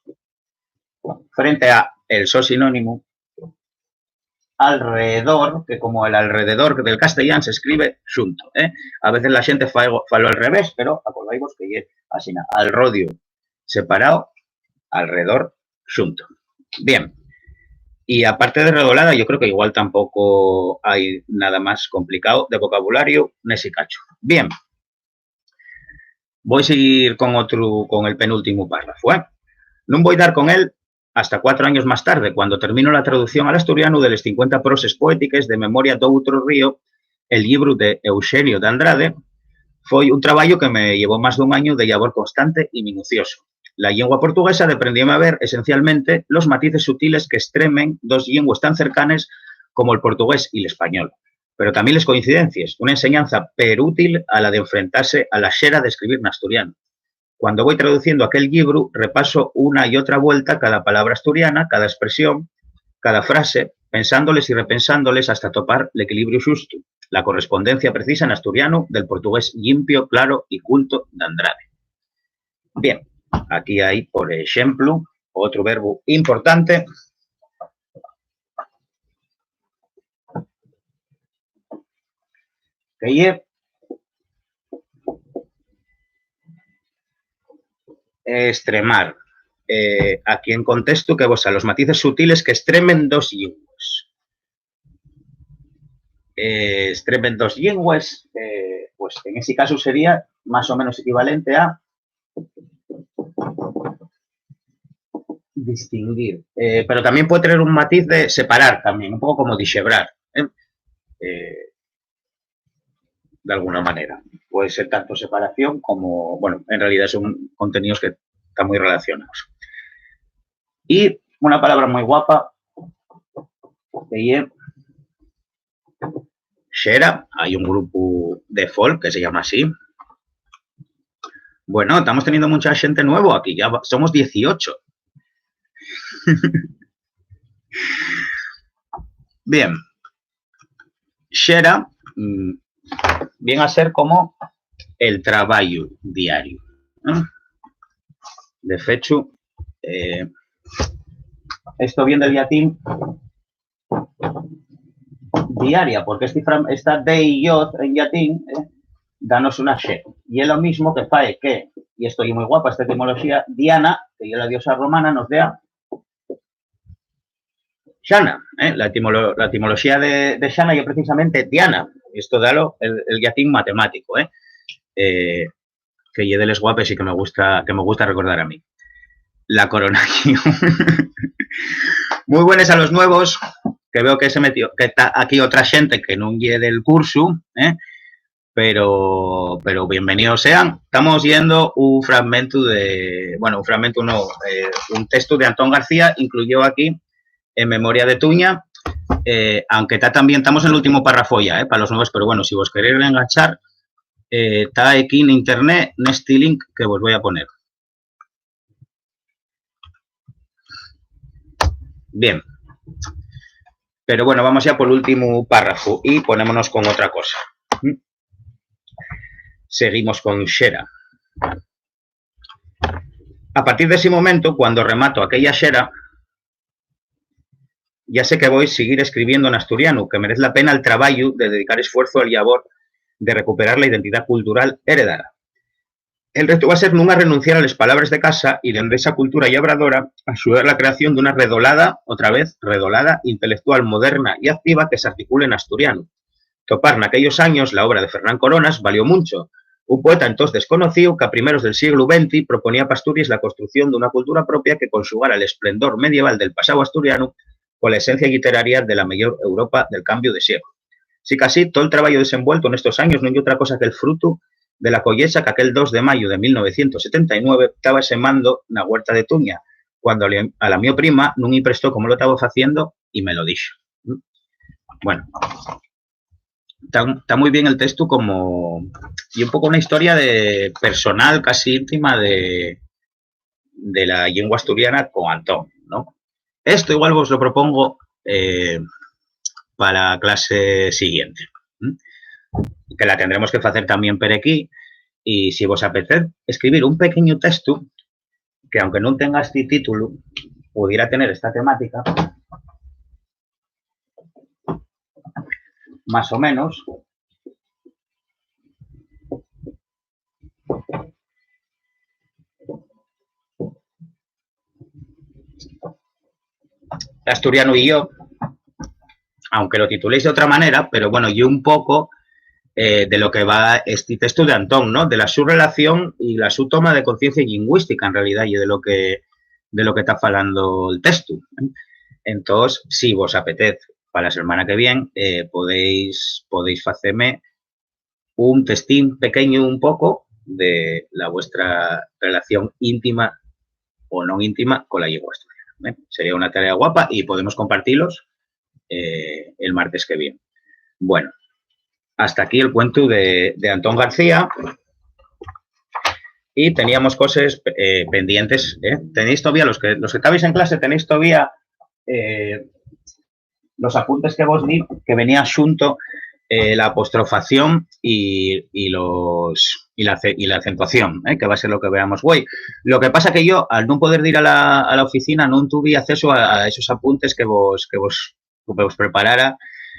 frente a el so sinónimo alrededor, que como el alrededor del castellano se escribe xunto. A veces la xente falo al revés, pero acordaivos que é así, al rodio separado, alrededor xunto. Bien. Y aparte de redolada, yo creo que igual tampoco hay nada más complicado de vocabulario nese cacho. Bien. Voy a seguir con el penúltimo párrafo. No voy a dar con él hasta 4 años más tarde, cuando termino la traducción al asturiano de las 50 proses poéticas de Memoria d'Outro Río, el libro de Eugenio de Andrade. Fue un trabajo que me llevó más de un año de labor constante y minucioso. La lengua portuguesa dependió a ver, esencialmente, los matices sutiles que extremen dos lenguas tan cercanas como el portugués y el español. Pero también las coincidencias, una enseñanza perútil a la de enfrentarse a la xera de escribir en asturiano. Cuando voy traduciendo aquel libro, repaso una y otra vuelta cada palabra asturiana, cada expresión, cada frase, pensándoles y repensándoles hasta topar el equilibrio justo, la correspondencia precisa en asturiano del portugués limpio, claro y culto de Andrade. Bien, aquí hay, por ejemplo, otro verbo importante. Que es extremar. Aquí en contexto que vos a los matices sutiles que extremen dos lenguas. Extremen dos lenguas, pues en ese caso sería más o menos equivalente a distinguir. Pero también puede tener un matiz de separar también, un poco como dixebrar. De alguna manera. Puede ser tanto separación como, bueno, en realidad son contenidos que están muy relacionados. Y una palabra muy guapa, que es xera. Hay un grupo de folk que se llama así. Bueno, estamos teniendo mucha gente nueva aquí, ya somos 18. Bien. Xera viene a ser como el trabajo diario. De hecho, esto viene del latín diaria, porque esta D y J en latín danos una X. Y es lo mismo que fae que, y esto es muy guapa, esta etimología, Diana, que es la diosa romana, nos da Xana. La etimología de Xana es precisamente Diana. Esto dalo el latín matemático, que es de les guapes y que me gusta recordar a mí. La coronación. Muy buenas a los nuevos, que veo que se metió, que está aquí otra gente que no lle del curso, pero bienvenidos sean. Estamos yendo un fragmento de, bueno, un fragmento no, un texto de Antón García, incluyó aquí en Memoria de Tuña, aunque está también, estamos en el último párrafo ya, para los nuevos, pero bueno, si vos queréis enganchar, está aquí en internet, en este link que os voy a poner. Bien. Pero bueno, vamos ya por el último párrafo y ponémonos con otra cosa. Seguimos con xera. A partir de ese momento, cuando remato aquella xera, ya sé que voy a seguir escribiendo en asturiano, que merece la pena el trabajo de dedicar esfuerzo al labor de recuperar la identidad cultural heredada. El reto va a ser nunca renunciar a las palabras de casa y de esa cultura llabradora ayudar a la creación de una redolada, otra vez, redolada, intelectual, moderna y activa que se articule en asturiano. Topar en aquellos años la obra de Fernán Coronas valió mucho, un poeta entonces desconocido que a primeros del siglo XX proponía para Asturias la construcción de una cultura propia que conjugara el esplendor medieval del pasado asturiano con la esencia literaria de la mayor Europa del cambio de siglo. Sí, casi todo el trabajo desenvuelto en estos años no hay otra cosa que el fruto de la collesa que aquel 2 de mayo de 1979 estaba semando na huerta de Tuña, cuando a la mi prima non me prestó como lo estaba haciendo y me lo dijo. Bueno, está muy bien el texto como y un poco una historia de personal casi íntima de la lengua asturiana con Antón, ¿no? Esto igual os lo propongo para la clase siguiente, que la tendremos que hacer también por aquí, y si vos apetece escribir un pequeño texto que aunque no tenga este título, pudiera tener esta temática, más o menos. Asturiano y yo, aunque lo tituléis de otra manera, pero bueno, yo un poco de lo que va este texto de Antón, ¿no? De la su relación y la su toma de conciencia lingüística, en realidad, y de lo que está falando el texto. Entonces, si vos apetece para la semana que viene, podéis hacerme un testín pequeño un poco de la vuestra relación íntima o no íntima con la lengua asturiana. Sería una tarea guapa y podemos compartirlos el martes que viene. Bueno, hasta aquí el cuento de Antón García. Y teníamos cosas pendientes. Tenéis todavía, los que estabais en clase, tenéis todavía los apuntes que vos di, que venía xunto la apostrofación y la acentuación, que va a ser lo que veamos hoy. Lo que pasa que yo, al no poder ir a la oficina, no tuve acceso a esos apuntes que vos preparara.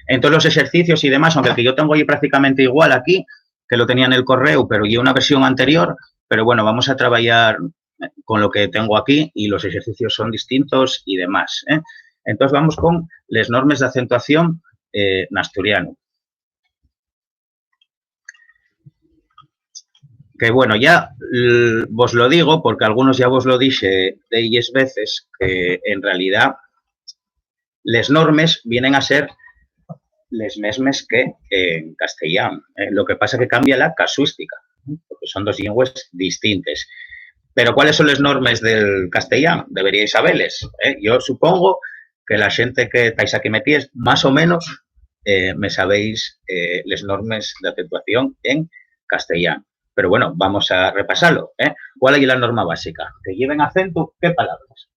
En todos los ejercicios y demás, aunque el que yo tengo hoy prácticamente igual aquí, que lo tenía en el correo, pero yo una versión anterior, pero bueno, vamos a trabajar con lo que tengo aquí y los ejercicios son distintos y demás. Entonces vamos con las normas de acentuación en asturiano. Que bueno, ya vos lo digo, porque algunos ya vos lo dije de ellas veces, que en realidad las normas vienen a ser les mesmes que en castellano. Lo que pasa que cambia la casuística, porque son dos lenguas distintas. Pero ¿cuáles son las normas del castellano? Deberíais saberles. Yo supongo que la gente que estáis aquí metíes, más o menos, me sabéis las normas de acentuación en castellano. Pero bueno, vamos a repasarlo. ¿Cuál es la norma básica? Que lleven acento, ¿qué palabras?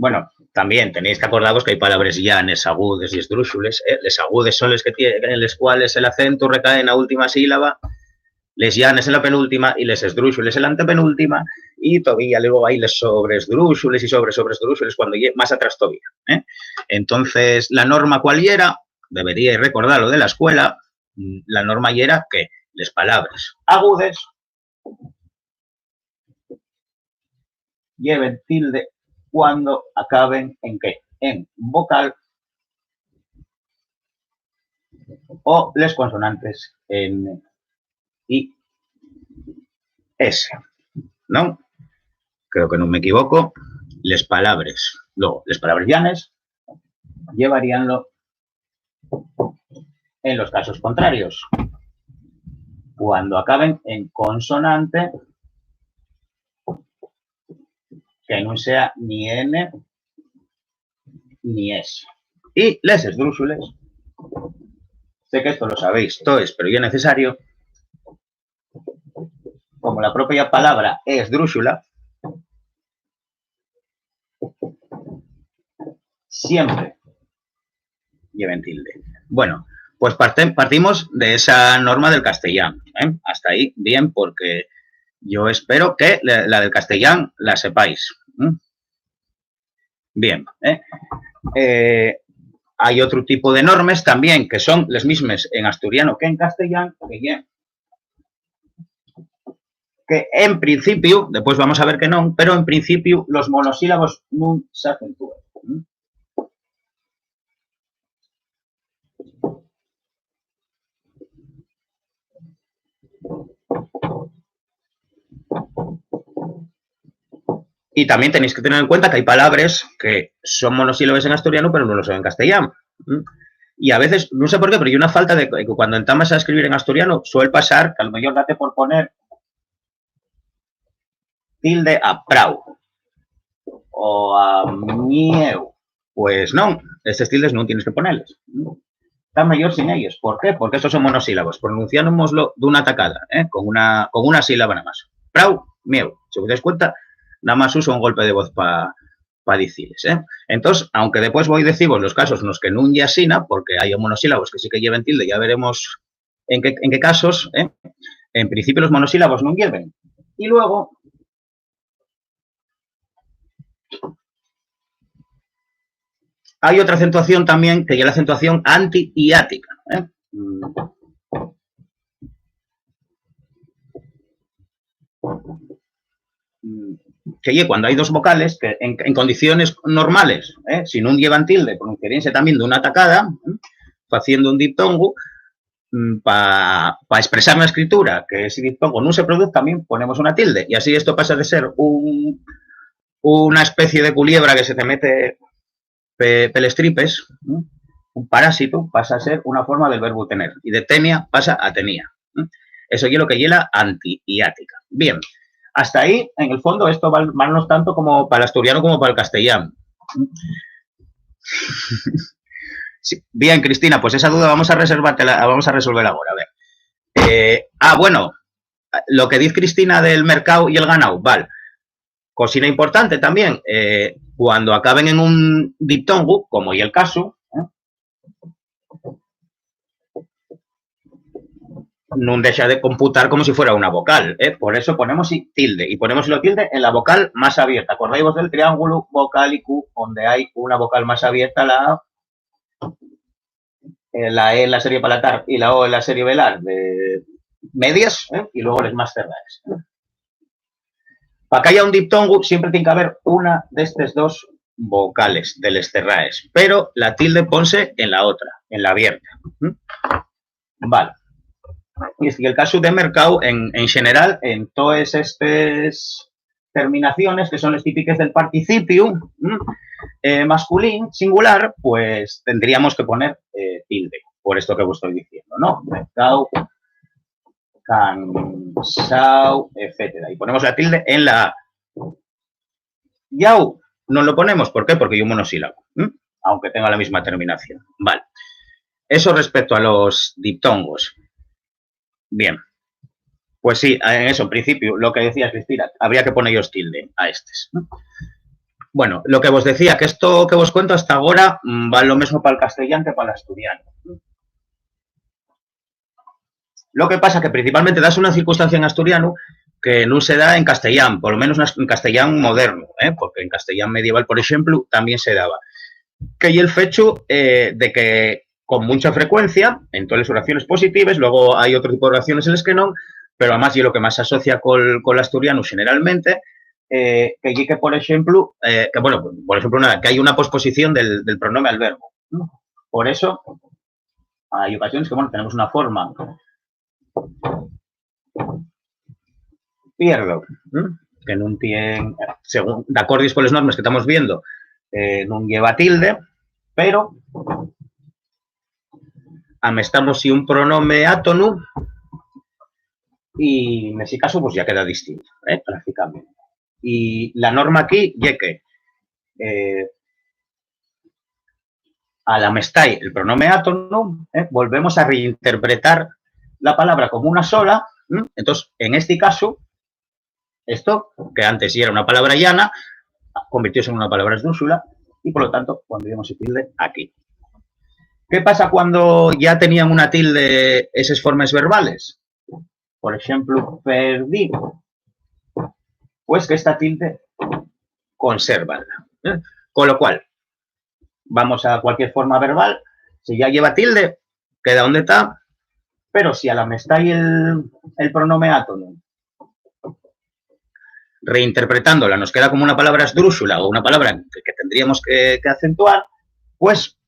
Bueno, también tenéis que acordaros que hay palabras llanes, agudes y esdrúxules. Les agudes son les que tienen, les cuales el acento recae en la última sílaba, les llanes en la penúltima y les esdrúxules en la antepenúltima, y todavía luego hay les sobresdrúxules y sobresdrúxules cuando más atrás todavía. Entonces, la norma cuál era, deberíais recordarlo de la escuela, la norma era que las palabras agudes lleven tilde cuando acaben en qué? En vocal o las consonantes en I, S, ¿no? Creo que no me equivoco. Las palabras, luego, las palabras llanes llevaríanlo en los casos contrarios. Cuando acaben en consonante que no sea ni N ni S. Y les esdrúxules, sé que esto lo sabéis todos, pero ya es necesario, como la propia palabra esdrúxula, siempre lleven tilde. Bueno, pues partimos de esa norma del castellano. Hasta ahí, bien, porque yo espero que la del castellano la sepáis. Bien. Hay otro tipo de normas también que son las mismas en asturiano que en castellano, que en principio, después vamos a ver que no, pero en principio los monosílabos no se acentúan. Y también tenéis que tener en cuenta que hay palabras que son monosílabos en asturiano, pero no lo son en castellano. Y a veces, no sé por qué, pero hay una falta de que cuando entamos a escribir en asturiano, suele pasar que a lo mejor date por poner tilde a prau o a mieu. Pues no, estos tildes no tienes que ponerles. Está mejor sin ellos. ¿Por qué? Porque estos son monosílabos. Pronunciámoslo de una tacada, con una sílaba nada más. Prau, mieu. Si os dais cuenta, nada más uso un golpe de voz para decirles. Entonces, aunque después voy a deciros los casos en los que no hay asina, porque hay monosílabos que sí que lleven tilde, ya veremos en qué casos, en principio los monosílabos no lleven. Y luego Hay otra acentuación también, que es la acentuación anti-hiática. Que cuando hay dos vocales, que en condiciones normales, si no llevan tilde, pronunciaríanse también de una atacada, haciendo un diptongo, para expresar una escritura que ese diptongo no se produce, también ponemos una tilde. Y así esto pasa de ser una especie de culebra que se te mete pelestripes, un parásito, pasa a ser una forma del verbo tener. Y de tenia pasa a tenía. Eso es lo que lleva anti-hiática. Bien, hasta ahí, en el fondo, esto vale no tanto como para el asturiano como para el castellano. Sí. Bien, Cristina, pues esa duda vamos a reservártela, vamos a resolverla ahora. A ver. Bueno, lo que dice Cristina del mercado y el ganado, vale. Cosina importante también, cuando acaben en un diptongo, como y el caso, no deja de computar como si fuera una vocal. Por eso ponemos tilde. Y ponemos lo tilde en la vocal más abierta. Acordáis del triángulo vocálico, donde hay una vocal más abierta, la A, la E en la serie palatar y la O en la serie velar de medias, y luego las más cerradas. Para que haya un diptongo siempre tiene que haber una de estas dos vocales de les cerraes, pero la tilde ponse en la otra, en la abierta. Vale. Y es que el caso de mercado, en general, en todas estas terminaciones, que son las típicas del participio masculino, singular, pues tendríamos que poner tilde, por esto que os estoy diciendo, ¿no? Mercado, cansado, etcétera. Y ponemos la tilde en la A. Yau, no lo ponemos, ¿por qué? Porque hay un monosílabo, aunque tenga la misma terminación. Vale. Eso respecto a los diptongos. Bien. Pues sí, en eso, en principio, lo que decía Cristina, habría que ponerlos tilde a estos. Bueno, lo que vos decía, que esto que vos cuento hasta ahora va lo mismo para el castellano que para el asturiano. Lo que pasa que principalmente das una circunstancia en asturiano que no se da en castellano, por lo menos en castellano moderno, porque en castellano medieval, por ejemplo, también se daba. Que hay el fecho de que con mucha frecuencia, en todas las oraciones positivas, luego hay otro tipo de oraciones en las que no, pero además y lo que más se asocia con el asturiano generalmente, que por ejemplo, que hay una posposición del pronombre al verbo. Por eso, hay ocasiones que, tenemos una forma pierdo, que no tiene, según, de acuerdo con las normas que estamos viendo, no lleva tilde, pero amestamos si un pronombre átono y en ese caso pues ya queda distinto, prácticamente. Y la norma aquí ya que al amestar el pronombre átono, volvemos a reinterpretar la palabra como una sola. Entonces, en este caso, esto, que antes ya era una palabra llana, convirtióse en una palabra esdrúxula y, por lo tanto, pondríamos el tilde aquí. ¿Qué pasa cuando ya tenían una tilde esas formas verbales? Por ejemplo, perdí. Pues que esta tilde consérvala. Con lo cual, vamos a cualquier forma verbal, si ya lleva tilde, queda donde está, pero si al amestar el pronombre átono, reinterpretándola, nos queda como una palabra esdrúxula o una palabra que tendríamos que acentuar, pues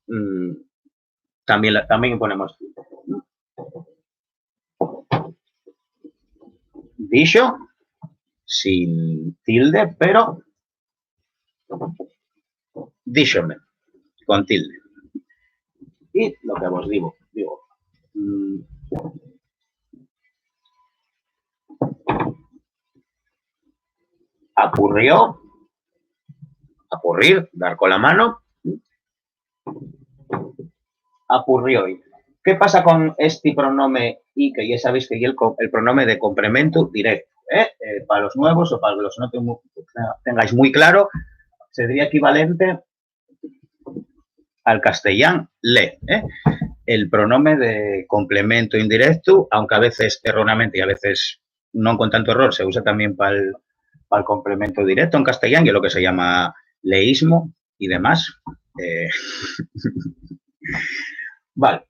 también ponemos tilde. Dicho, sin tilde, pero díxome, con tilde. Y lo que vos digo, apurrió, apurrir, dar con la mano, apurrió. ¿Qué pasa con este pronombre y que ya sabéis que es el pronombre de complemento directo? Para los nuevos o para los que no tengáis muy claro, sería equivalente al castellano le. El pronombre de complemento indirecto, aunque a veces erróneamente y a veces no con tanto error, se usa también para el complemento directo en castellano, y es lo que se llama leísmo y demás. Vale.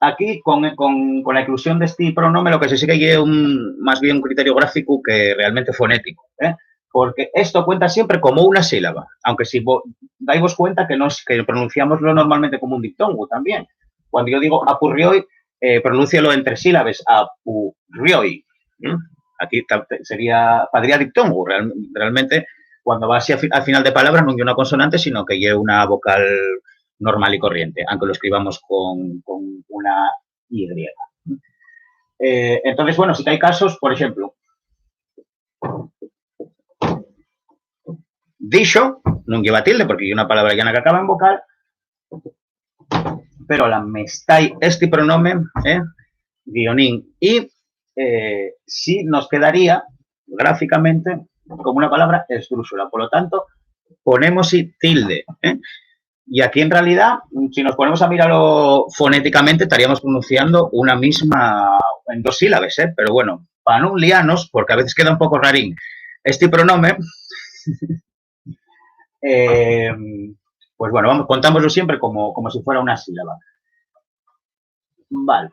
Aquí, con la inclusión de este pronombre, lo que se sigue es más bien un criterio gráfico que realmente fonético, porque esto cuenta siempre como una sílaba, aunque si dais cuenta que pronunciamoslo normalmente como un diptongo también. Cuando yo digo apurrioi, pronúncialo entre sílabes, apurrioi. Aquí podría diptongo, realmente, cuando va así al final de palabra no hay una consonante, sino que lleva una vocal normal y corriente, aunque lo escribamos con una Y. Entonces, bueno, sí que hay casos, por ejemplo, dicho, no lleva tilde porque hay una palabra llana que acaba en vocal, pero la mestai este pronomen, guionín, y sí nos quedaría gráficamente como una palabra esdrúxula. Por lo tanto, ponemos y tilde. Y aquí, en realidad, si nos ponemos a mirarlo fonéticamente, estaríamos pronunciando una misma en dos sílabes, pero bueno, para no liarnos, porque a veces queda un poco rarín este pronombre, pues bueno, contámoslo siempre como si fuera una sílaba. Vale.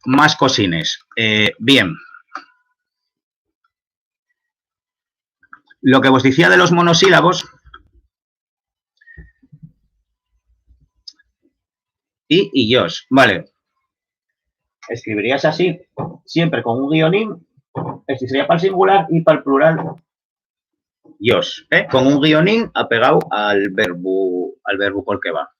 Más cosines. Bien. Lo que os decía de los monosílabos, y yos, vale. Escribirías así, siempre con un guionín, este sería para el singular y para el plural, yos, con un guionín apegado al verbo por que va.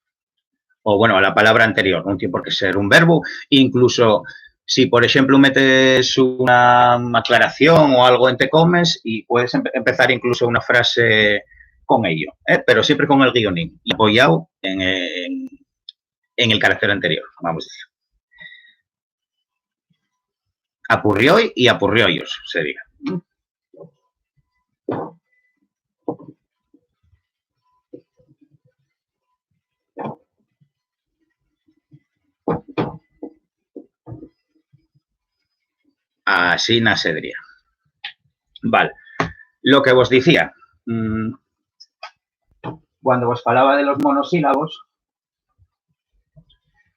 O bueno, a la palabra anterior, no tiene por qué ser un verbo, incluso si, por ejemplo, metes una aclaración o algo entre comes y puedes empezar incluso una frase con ello, pero siempre con el guionín y apoyado en el carácter anterior, vamos a decir. Apurrioi y apurrioios sería. Así nacería. Vale. Lo que vos decía, cuando vos falaba de los monosílabos,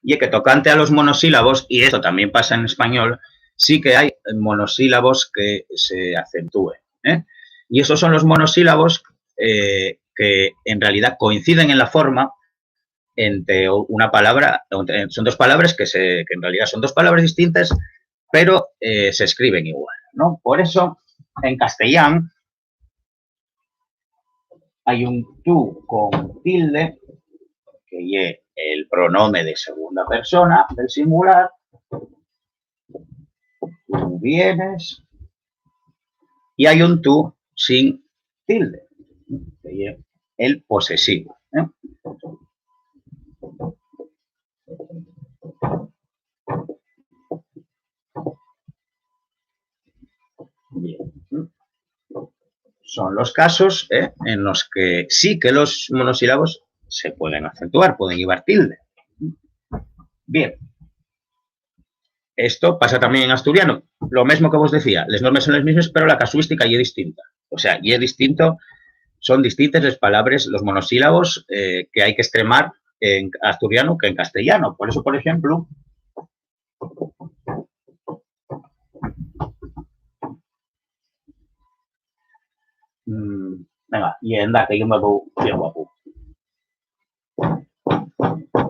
y que tocante a los monosílabos, y esto también pasa en español, sí que hay monosílabos que se acentúen. Y esos son los monosílabos que en realidad coinciden en la forma entre una palabra, son dos palabras que en realidad son dos palabras distintas, pero se escriben igual, ¿no? Por eso, en castellano, hay un tú con tilde, que es el pronombre de segunda persona del singular, tú vienes, y hay un tú sin tilde, que es el posesivo. Bien. Son los casos en los que sí que los monosílabos se pueden acentuar, pueden llevar tilde. Bien. Esto pasa también en asturiano. Lo mismo que vos decía, las normas son las mismas, pero la casuística ya es distinta. O sea, ya es distinto, son distintas las palabras, los monosílabos que hay que extremar en asturiano que en castellano. Por eso, por ejemplo, venga, yenda, que yo me voy bien guapo.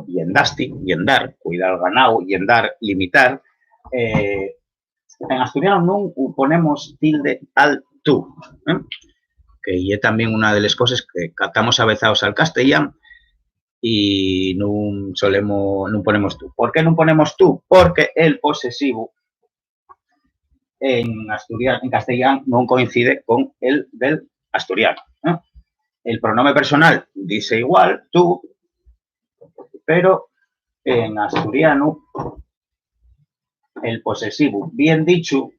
Yendasti, yendar, cuidar el ganado, yendar, limitar. En asturiano no ponemos tilde al tú, que es también una de las cosas que captamos avezados al castellano y no ponemos tú. ¿Por qué no ponemos tú? Porque el posesivo en castellano no coincide con el del asturiano. El pronombre personal dice igual, tú, pero en asturiano el posesivo bien dicho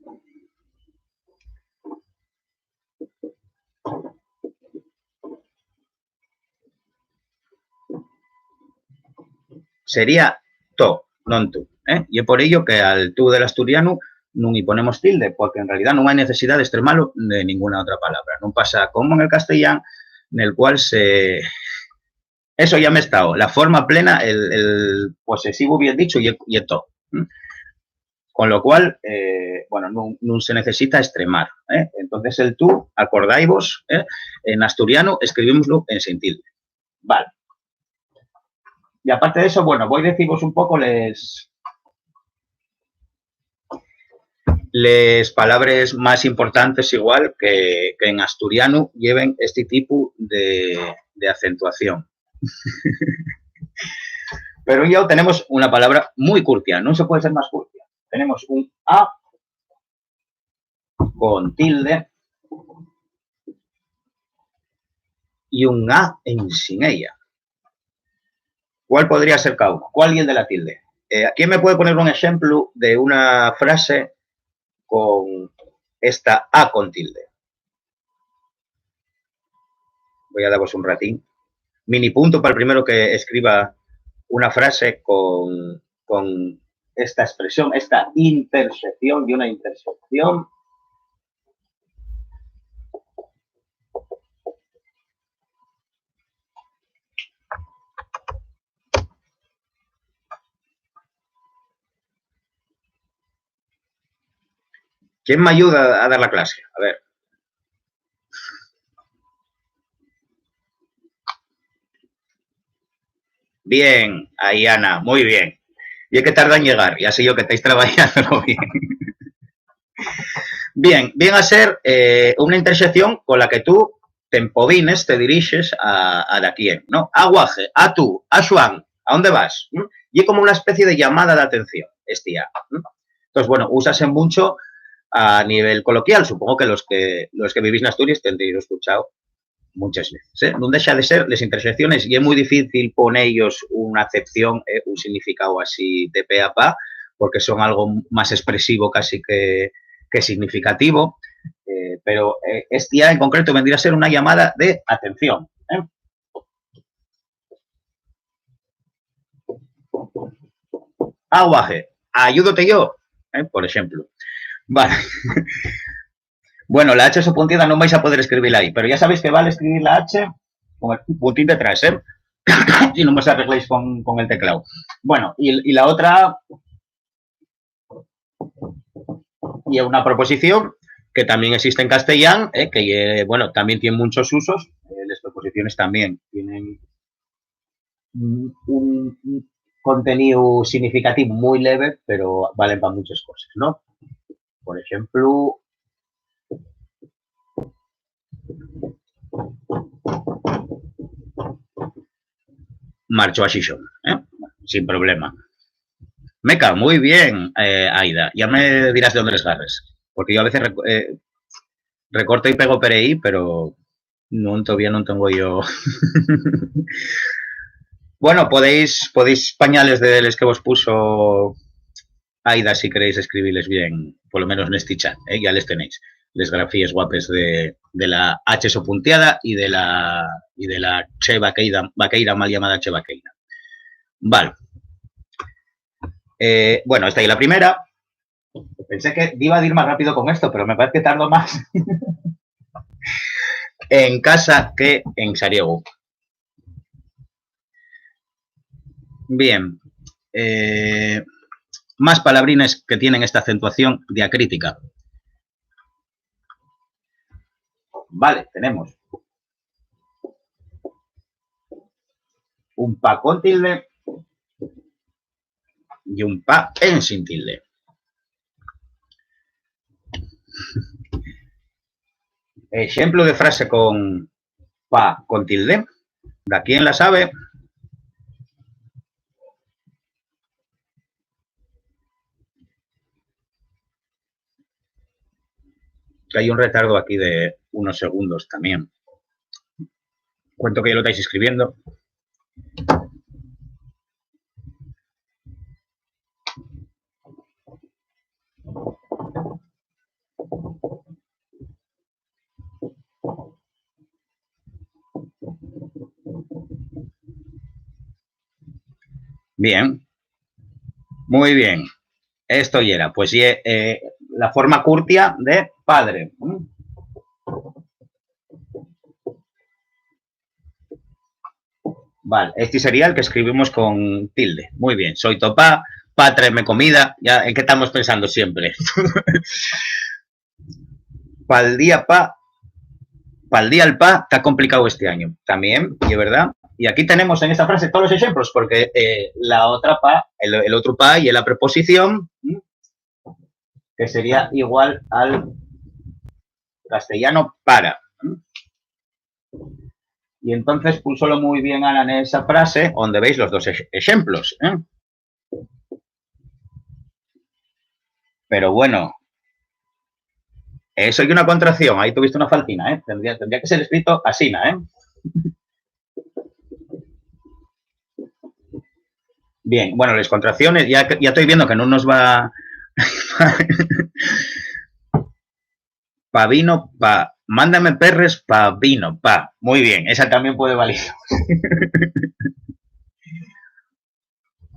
sería to, non tú. Y es por ello que al tú del asturiano non y ponemos tilde, porque en realidad non hai necesidade de extremalo de ninguna outra palabra. Non pasa como en el castellán, en el cual se... Eso ya me está, la forma plena, el posesivo bien dicho y el todo. Con lo cual, bueno, non se necesita extremar. Entonces, el tú, acordáis, en asturiano escribímoslo en sin tilde. Vale. Y aparte de eso, bueno, voy a deciros un poco les palabras más importantes igual que en asturiano lleven este tipo de acentuación. Pero ya tenemos una palabra muy curtia, no se puede ser más curtia. Tenemos un A con tilde y un A en sin ella. ¿Cuál podría ser cada uno? ¿Cuál y el de la tilde? ¿Quién me puede poner un ejemplo de una frase con esta A con tilde? Voy a daros un ratín. Mini punto para el primero que escriba una frase con esta expresión, esta intersección y una intersección. ¿Quién me ayuda a dar la clase? A ver. Bien, ahí Ana, muy bien. Y es que tarda en llegar, ya sé yo que estáis trabajando bien. Bien a ser una intersección con la que tú te empodines, te diriges a de quién, ¿no? A Guaje, a tú, a Xuan, ¿a dónde vas? Y es como una especie de llamada de atención, este A. Entonces, bueno, úsase mucho a nivel coloquial. Supongo que los que vivís en Asturias tendréis escuchado muchas veces. Non deixa de ser les intersecciones y es muy difícil ponerlos una acepción, un significado así de pe a pa, porque son algo más expresivo casi que significativo, pero este A en concreto vendría a ser una llamada de atención. Aguaje, ayúdote yo, por ejemplo. Vale. Bueno, la H subpuntida no vais a poder escribirla ahí, pero ya sabéis que vale escribir la H con el puntín detrás, y no os arregléis con el teclado. Bueno, y la otra, y una proposición que también existe en castellano, que, bueno, también tiene muchos usos. Las proposiciones también tienen un contenido significativo muy leve, pero valen para muchas cosas, ¿no? Por ejemplo, marcho a Xixón, sin problema. Meca, muy bien, Aida. Ya me dirás de dónde les garres. Porque yo a veces recorto y pego por ahí, pero todavía no tengo yo. Bueno, podéis pañales de los que vos puso Aida si queréis escribirles bien, por lo menos en este chat, ya les tenéis. Les grafías guapes de la H sopunteada y de la che vaqueira mal llamada che vaqueira. Vale. Bueno, esta es la primera. Pensé que iba a ir más rápido con esto, pero me parece que tardo más en casa que en Sariego. Bien. Más palabrines que tienen esta acentuación diacrítica. Vale, tenemos un pa con tilde y un pa en sin tilde. Ejemplo de frase con pa con tilde. ¿De quién la sabe? Hay un retardo aquí de unos segundos también. Cuento que ya lo estáis escribiendo. Bien. Muy bien. Esto ya era. Pues la forma curtia de padre. Vale, este sería el que escribimos con tilde. Muy bien, soy topá, pa, tráeme comida. Ya, ¿en qué estamos pensando siempre? Pa'l día el pa, está complicado este año. También, y es verdad. Y aquí tenemos en esta frase todos los ejemplos, porque la otra pa, el otro pa y la preposición, que sería igual al castellano para. Y entonces púsolo muy bien Ana en esa frase, donde veis los dos ejemplos. Pero bueno, eso hay una contracción, ahí tuviste una faltina, tendría que ser escrito así, Bien, bueno, las contracciones, ya estoy viendo que no nos va... pa vino, pa... Mándame perres pa vino, pa. Muy bien, esa también puede valer.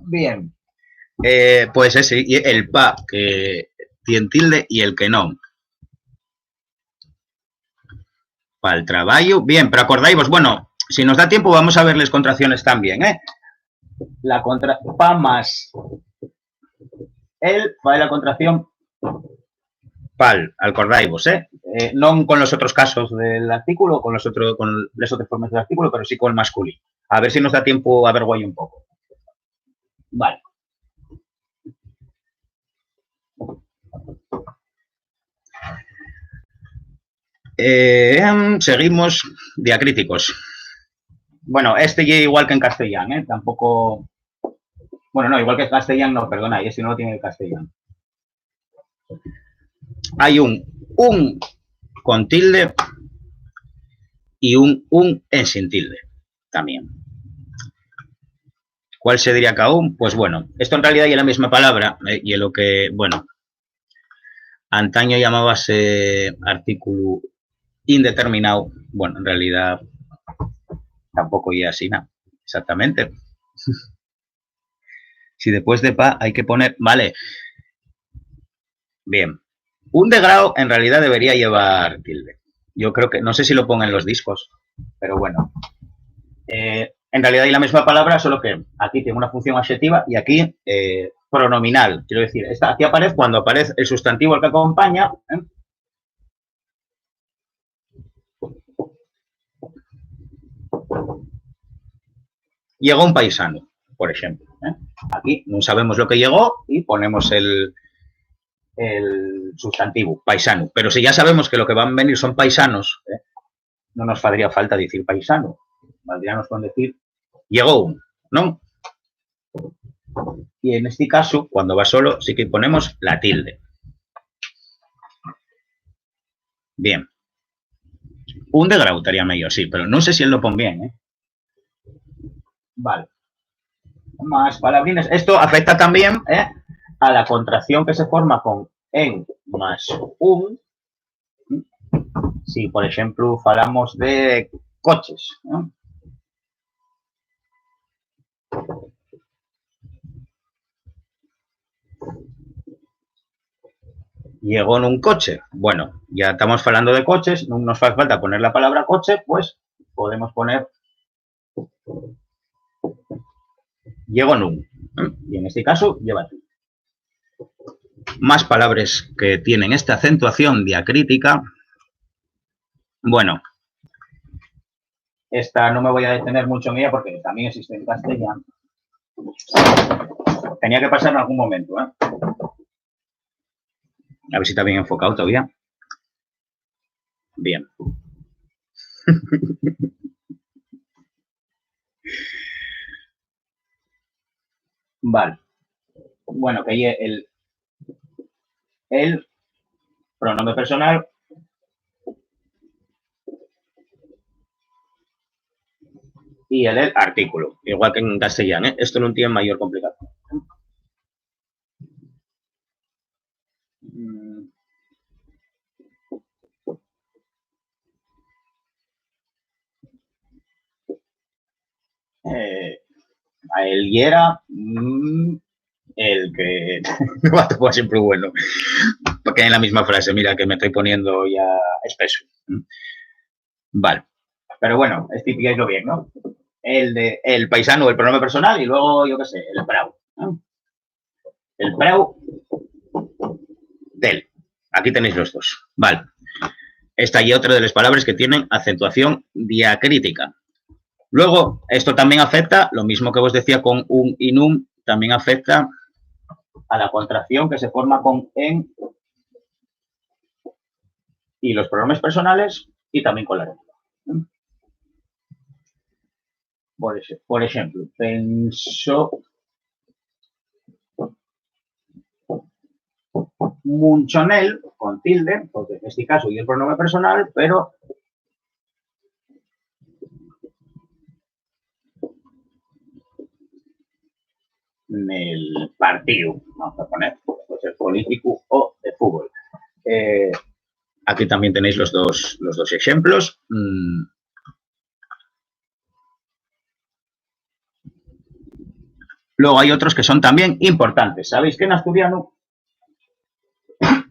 Bien. Pues ese, el pa, que tiene tilde, y el que no. Para el trabajo. Bien, pero acordáis, bueno, si nos da tiempo vamos a ver las contracciones también, La contra... Pa más el, va la contracción pal, acordáis, non con los otros casos del artículo, con las otras formas del artículo, pero sí con el masculino. A ver si nos da tiempo a ver guay un poco. Vale. Seguimos diacríticos. Bueno, este ya igual que en castellano, tampoco... Bueno, no, igual que en castellano, no, perdona, este no lo tiene en castellano. Hay un con tilde y un en sin tilde también. ¿Cuál se diría cada uno? Pues bueno, esto en realidad es la misma palabra y es lo que, bueno, antaño llamábase artículo indeterminado. Bueno, en realidad tampoco es así, ¿no? Exactamente. Si después de pa hay que poner, vale. Bien. Un de grado en realidad debería llevar tilde. Yo creo que, no sé si lo pongo en los discos, pero bueno. En realidad hay la misma palabra, solo que aquí tiene una función adjetiva y aquí pronominal. Quiero decir, aquí aparece cuando aparece el sustantivo al que acompaña. Llegó un paisano, por ejemplo. Aquí no sabemos lo que llegó y ponemos el sustantivo, paisano. Pero si ya sabemos que lo que van a venir son paisanos, no nos faría falta decir paisano. Valdríamos con decir llegó un, ¿no? Y en este caso, cuando va solo, sí que ponemos la tilde. Bien. Un de grau estaría mejor, sí, pero no sé si él lo pone bien, Vale. Más palabrines. Esto afecta también a la contracción que se forma con en más un. Si, por ejemplo, falamos de coches, ¿no? Llegó en un coche. Bueno, ya estamos hablando de coches, no nos hace falta poner la palabra coche, pues podemos poner llegó en un. Y en este caso, lleva tú. Más palabras que tienen esta acentuación diacrítica. Bueno, esta no me voy a detener mucho en ella porque también existe en castellano. Tenía que pasar en algún momento, A ver si está bien enfocado todavía. Bien. Vale. Bueno, que el pronombre personal y el artículo, igual que en castellano. Esto no tiene mayor complicación. A él y era el que va siempre bueno. que en la misma frase. Mira que me estoy poniendo ya espeso. Vale. Pero bueno, pilláislo bien, ¿no? El paisano, el pronombre personal y luego, yo qué sé, el preu. ¿No? El preu del. Aquí tenéis los dos. Vale. Esta y otra de las palabras que tienen acentuación diacrítica. Luego, esto también afecta, lo mismo que vos decía con un y num, también afecta a la contracción que se forma con en y los pronombres personales y también con la erectiva. Por ejemplo, pensó Munchonel, con tilde, porque en este caso y el pronombre personal, pero en el partido, vamos a poner, puede ser político o de fútbol. Aquí también tenéis los dos ejemplos. Luego hay otros que son también importantes. ¿Sabéis que en asturiano,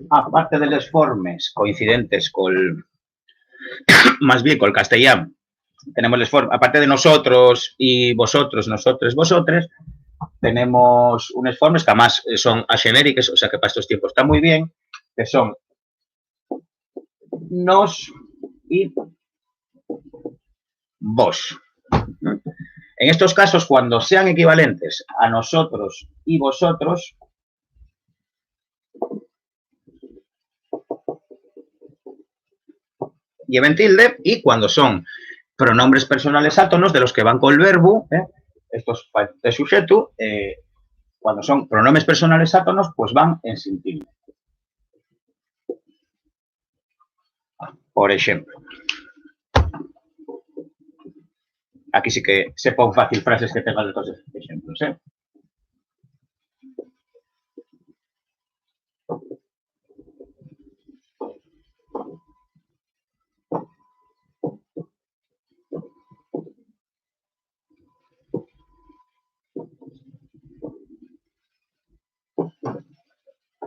aparte de los formes coincidentes con, más bien con el castellano, tenemos les formes, aparte de nosotros y vosotros, nosotres, vosotres, tenemos unas formas que además son agenéricas, o sea que para estos tiempos está muy bien, que son nos y vos. En estos casos, cuando sean equivalentes a nosotros y vosotros, lleven tilde, y cuando son pronombres personales átonos de los que van con el verbo, estos de sujeto, cuando son pronombres personales átonos, pues van en sin tilde. Por ejemplo, aquí sí que se pon fácil frases que tengan estos ejemplos.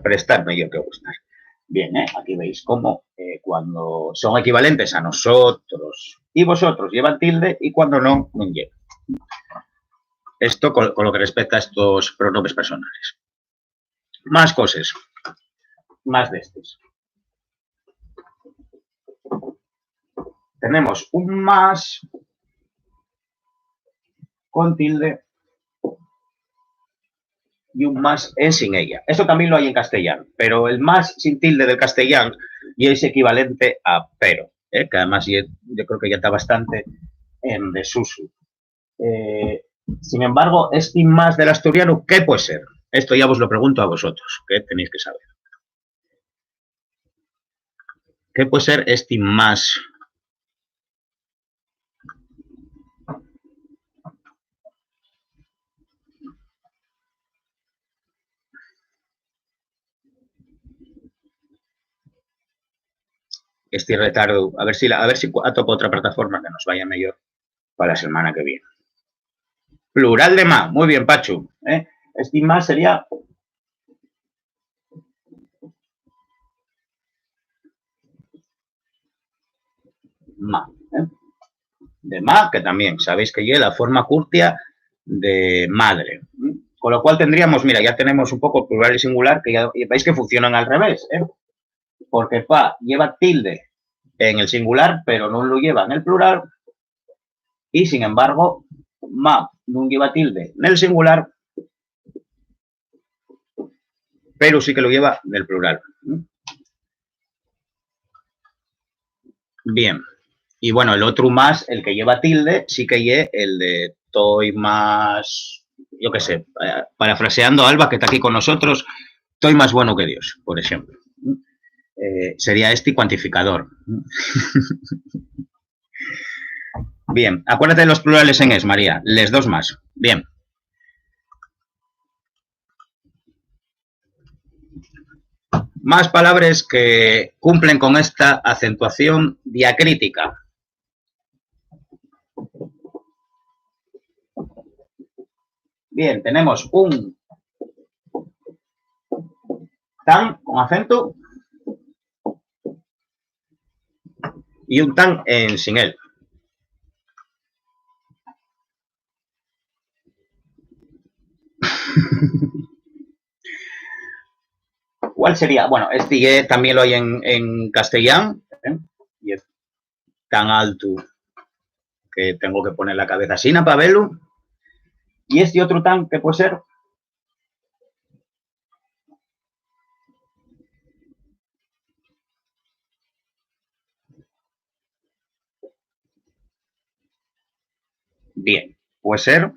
Prestarme yo que gustar. Bien, aquí veis cómo cuando son equivalentes a nosotros y vosotros llevan tilde y cuando no, no llevan. Esto con lo que respecta a estos pronombres personales. Más cosas. Más de estos. Tenemos un más con tilde y un más en sin ella. Esto también lo hay en castellano, pero el más sin tilde del castellano ya es equivalente a pero, que además yo creo que ya está bastante en desuso. Sin embargo, este más del asturiano, ¿qué puede ser? Esto ya os lo pregunto a vosotros, que tenéis que saber. ¿Qué puede ser este más? Este retardo, a ver si atopo otra plataforma que nos vaya mejor para la semana que viene. Plural de más, muy bien, Pachu. Este más sería ma. De ma, que también sabéis que lleva la forma curtia de madre. Con lo cual tendríamos, mira, ya tenemos un poco plural y singular, que ya veis que funcionan al revés, porque fa lleva tilde en el singular, pero no lo lleva en el plural, y sin embargo, ma no lleva tilde en el singular, pero sí que lo lleva en el plural. Bien. Y bueno, el otro más, el que lleva tilde, sí que lleva el de estoy más, yo qué sé, parafraseando a Alba, que está aquí con nosotros, estoy más bueno que Dios, por ejemplo. Sería este cuantificador. Bien, acuérdate de los plurales en es, María, les dos más. Bien. Más palabras que cumplen con esta acentuación diacrítica. Bien, tenemos un tan con acento y un tan sin él. ¿Cuál sería? Bueno, este también lo hay en castellano, y es tan alto que tengo que poner la cabeza así para verlo. Y este otro tan que puede ser. Bien, puede ser.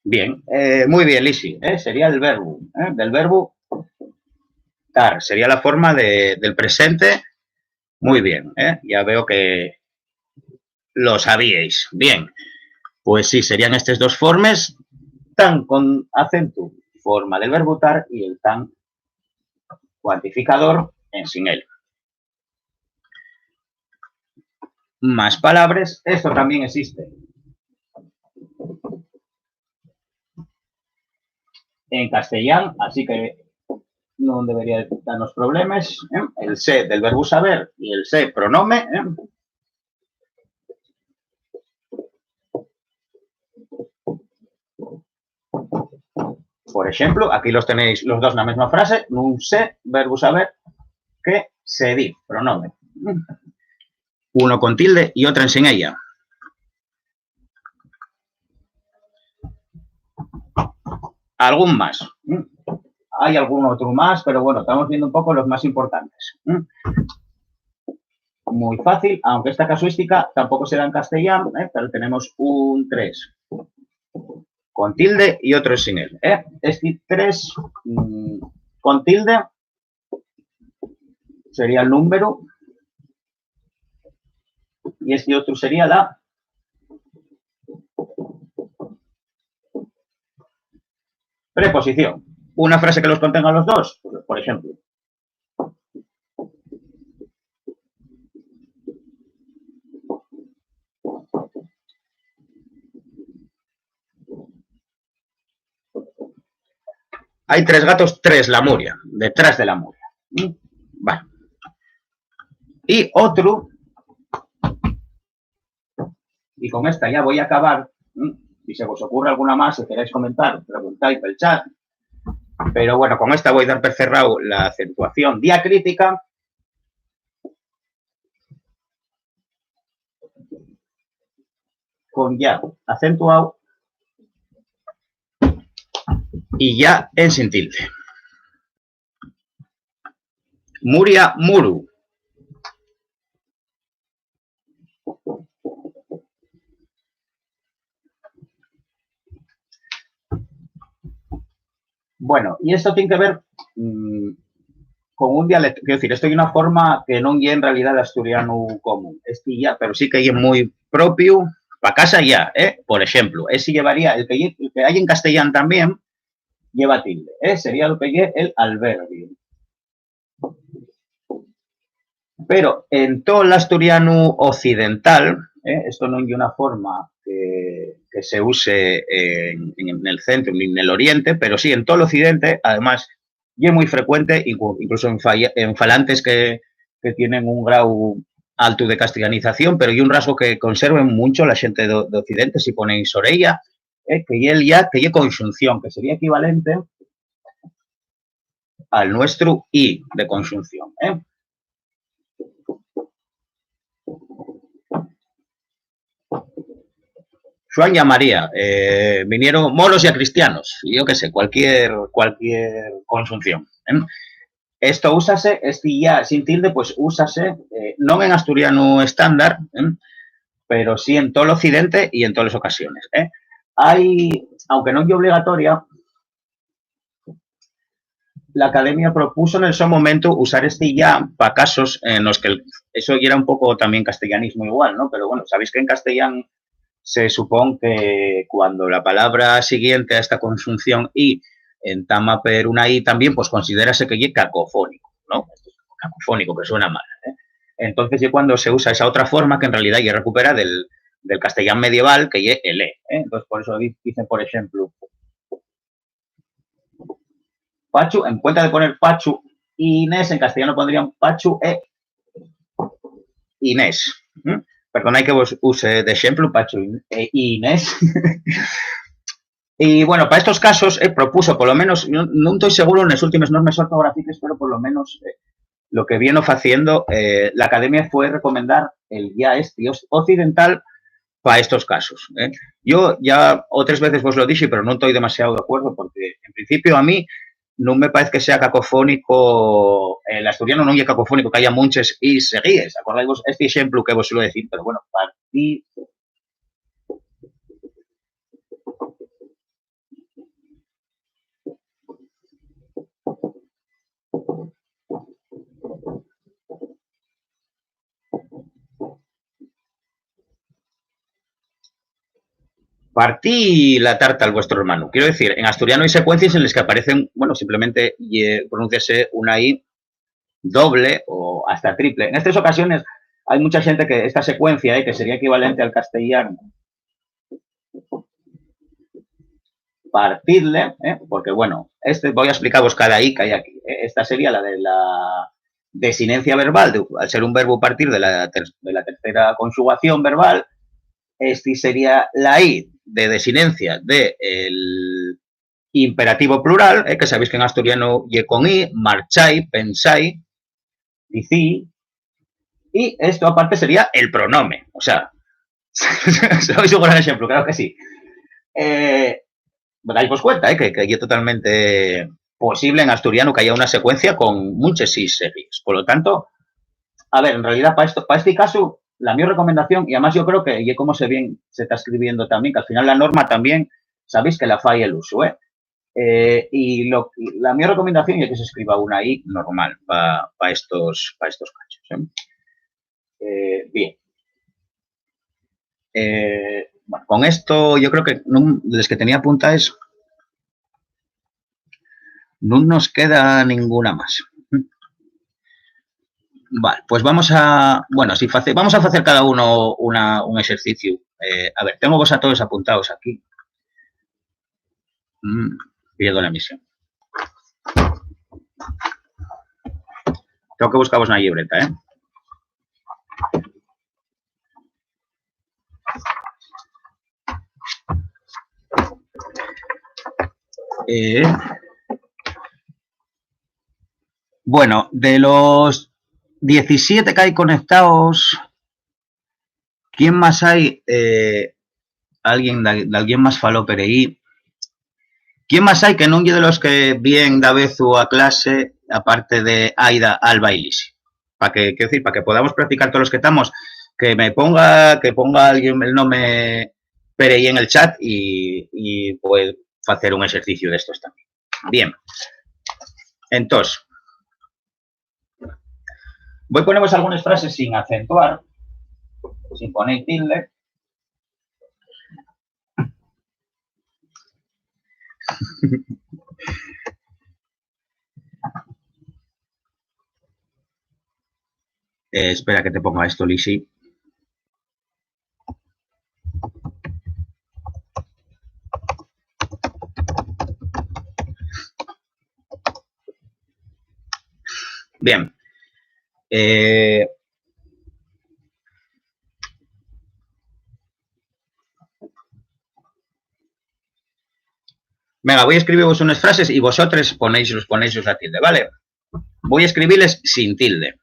Bien, muy bien, Lisi. Sería el verbo. Del verbo dar. Sería la forma del presente. Muy bien. Ya veo que lo sabíais. Bien, pues sí, serían estas dos formas. Tan con acento, forma del verbo tar, y el tan cuantificador en sin él. Más palabras, esto también existe en castellano, así que no debería darnos problemas. El sé del verbo saber y el sé pronome. Por ejemplo, aquí los tenéis los dos en la misma frase, un sé, verbo saber, que se di, pronome. Uno con tilde y otro en sin ella. ¿Algún más? Hay algún otro más, pero bueno, estamos viendo un poco los más importantes. Muy fácil, aunque esta casuística tampoco se da en castellano, pero tenemos un 3 con tilde y otro sin él. Este 3 con tilde sería el número y este otro sería la preposición. Una frase que los contenga los dos, por ejemplo. Hay 3 gatos, 3 la muria, detrás de la muria. Vale. Y otro, y con esta ya voy a acabar. Si se os ocurre alguna más, si queréis comentar, preguntáis por el chat. Pero bueno, con esta voy a dar por cerrado la acentuación diacrítica. Con ya acentuado y ya en sin tilde. Muria, muru. Bueno, y esto tiene que ver con un dialecto, quiero decir, esto hay una forma que no hay en realidad de asturiano común, este ya, pero sí que hay muy propio, para casa ya, por ejemplo, ese llevaría, el que hay en castellano también, lleva tilde, sería lo que lleva el albergue. Pero en todo el asturiano occidental, esto no hay una forma que se use en el centro ni en el oriente, pero sí en todo el occidente, además, y es muy frecuente, incluso en falantes que tienen un grado alto de castellanización, pero hay un rasgo que conserven mucho la gente de occidente, si ponéis orella, que él ya que conjunción, que sería equivalente al nuestro i de conjunción. Juan y a María, vinieron moros y a cristianos, yo qué sé, cualquier conjunción. Esto úsase, este ya sin tilde, pues úsase, no en asturiano estándar, pero sí en todo el occidente y en todas las ocasiones. Hay, aunque no es obligatoria, la academia propuso en ese momento usar este ya para casos en los que eso ya era un poco también castellanismo igual, ¿no? Pero bueno, sabéis que en castellano se supone que cuando la palabra siguiente a esta conjunción i entama per una i también, pues considérase que es cacofónico, ¿no? Cacofónico, que suena mal. Entonces, ya cuando se usa esa otra forma, que en realidad ya recupera del castellano medieval, que es el e. Entonces, por eso dicen, por ejemplo, Pachu, en cuenta de poner Pachu Inés, en castellano pondrían Pachu e Inés. Perdonai que vos use de exemplo Pachu e Inés. Y bueno, para estos casos propuso, por lo menos, no estoy seguro en las últimas normas ortográficas, pero por lo menos lo que viene haciendo la Academia fue recomendar el guía occidental para estos casos. Yo ya otras veces vos lo dije, pero no estoy demasiado de acuerdo porque, en principio, a mí no me parece que sea cacofónico, el asturiano no es cacofónico, que haya muchas y seguíes. Acordáis vos este ejemplo que vos suelo decir, pero bueno, para ti... Partí la tarta al vuestro hermano. Quiero decir, en asturiano hay secuencias en las que aparecen, bueno, simplemente pronunciase una I doble o hasta triple. En estas ocasiones hay mucha gente que esta secuencia, que sería equivalente al castellano, partidle, porque bueno, voy a explicaros cada I que hay aquí. Esta sería la de la desinencia verbal, al ser un verbo partir de la tercera conjugación verbal. Este sería la I de desinencia del imperativo plural, que sabéis que en asturiano y con I, marcháis, pensáis, dicí, y esto aparte sería el pronome. O sea, ¿sabéis un gran ejemplo? Claro que sí. Dais cuenta que es totalmente posible en asturiano que haya una secuencia con muchas sí seguidas. Por lo tanto, a ver, en realidad para este caso, la mi recomendación, y además yo creo que y como se está escribiendo también, que al final la norma también, sabéis que la falla el uso, y la mi recomendación es que se escriba una I normal para estos casos. Bien. Bueno, con esto yo creo que desde que tenía apuntadas no nos queda ninguna más. Vale, pues vamos a, bueno, si vamos a hacer cada uno un ejercicio. A ver, tengo vos a todos apuntados aquí. Pierdo la emisión. Tengo que buscaros una libreta, bueno, de los 17 que hay conectados, ¿quién más hay? Alguien más faló por ahí. ¿Quién más hay que no de los que bien da vezu a clase, aparte de Aida, Alba y Lisi? Para que podamos practicar todos los que estamos, que ponga alguien el nombre Perey en el chat y pues hacer un ejercicio de estos también. Bien. Entonces, voy a poneros algunas frases sin acentuar, sin poner tilde. Espera que te ponga esto, Lisi. Bien. Venga, voy a escribiros unas frases y vosotros ponéis la tilde, ¿vale? Voy a escribirles sin tilde.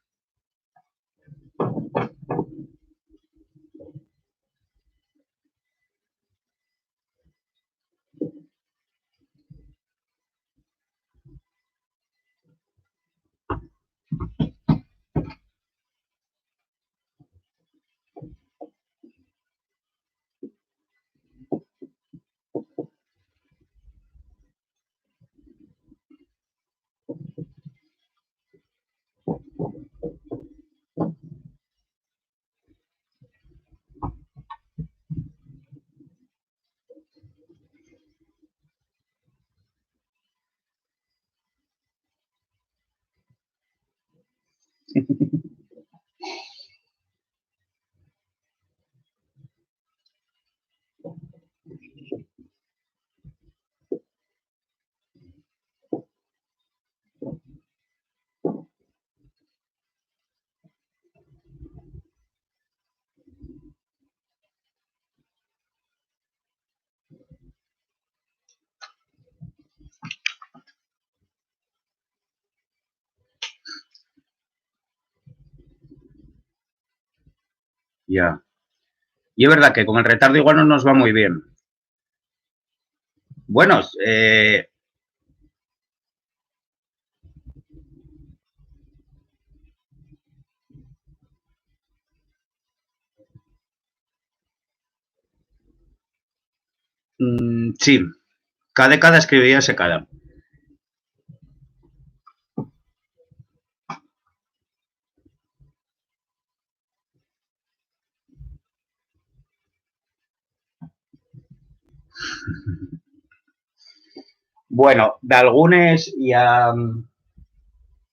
Ya. Y es verdad que con el retardo igual no nos va muy bien. Bueno, sí, cada década escribiría secada. Bueno, de algunos ya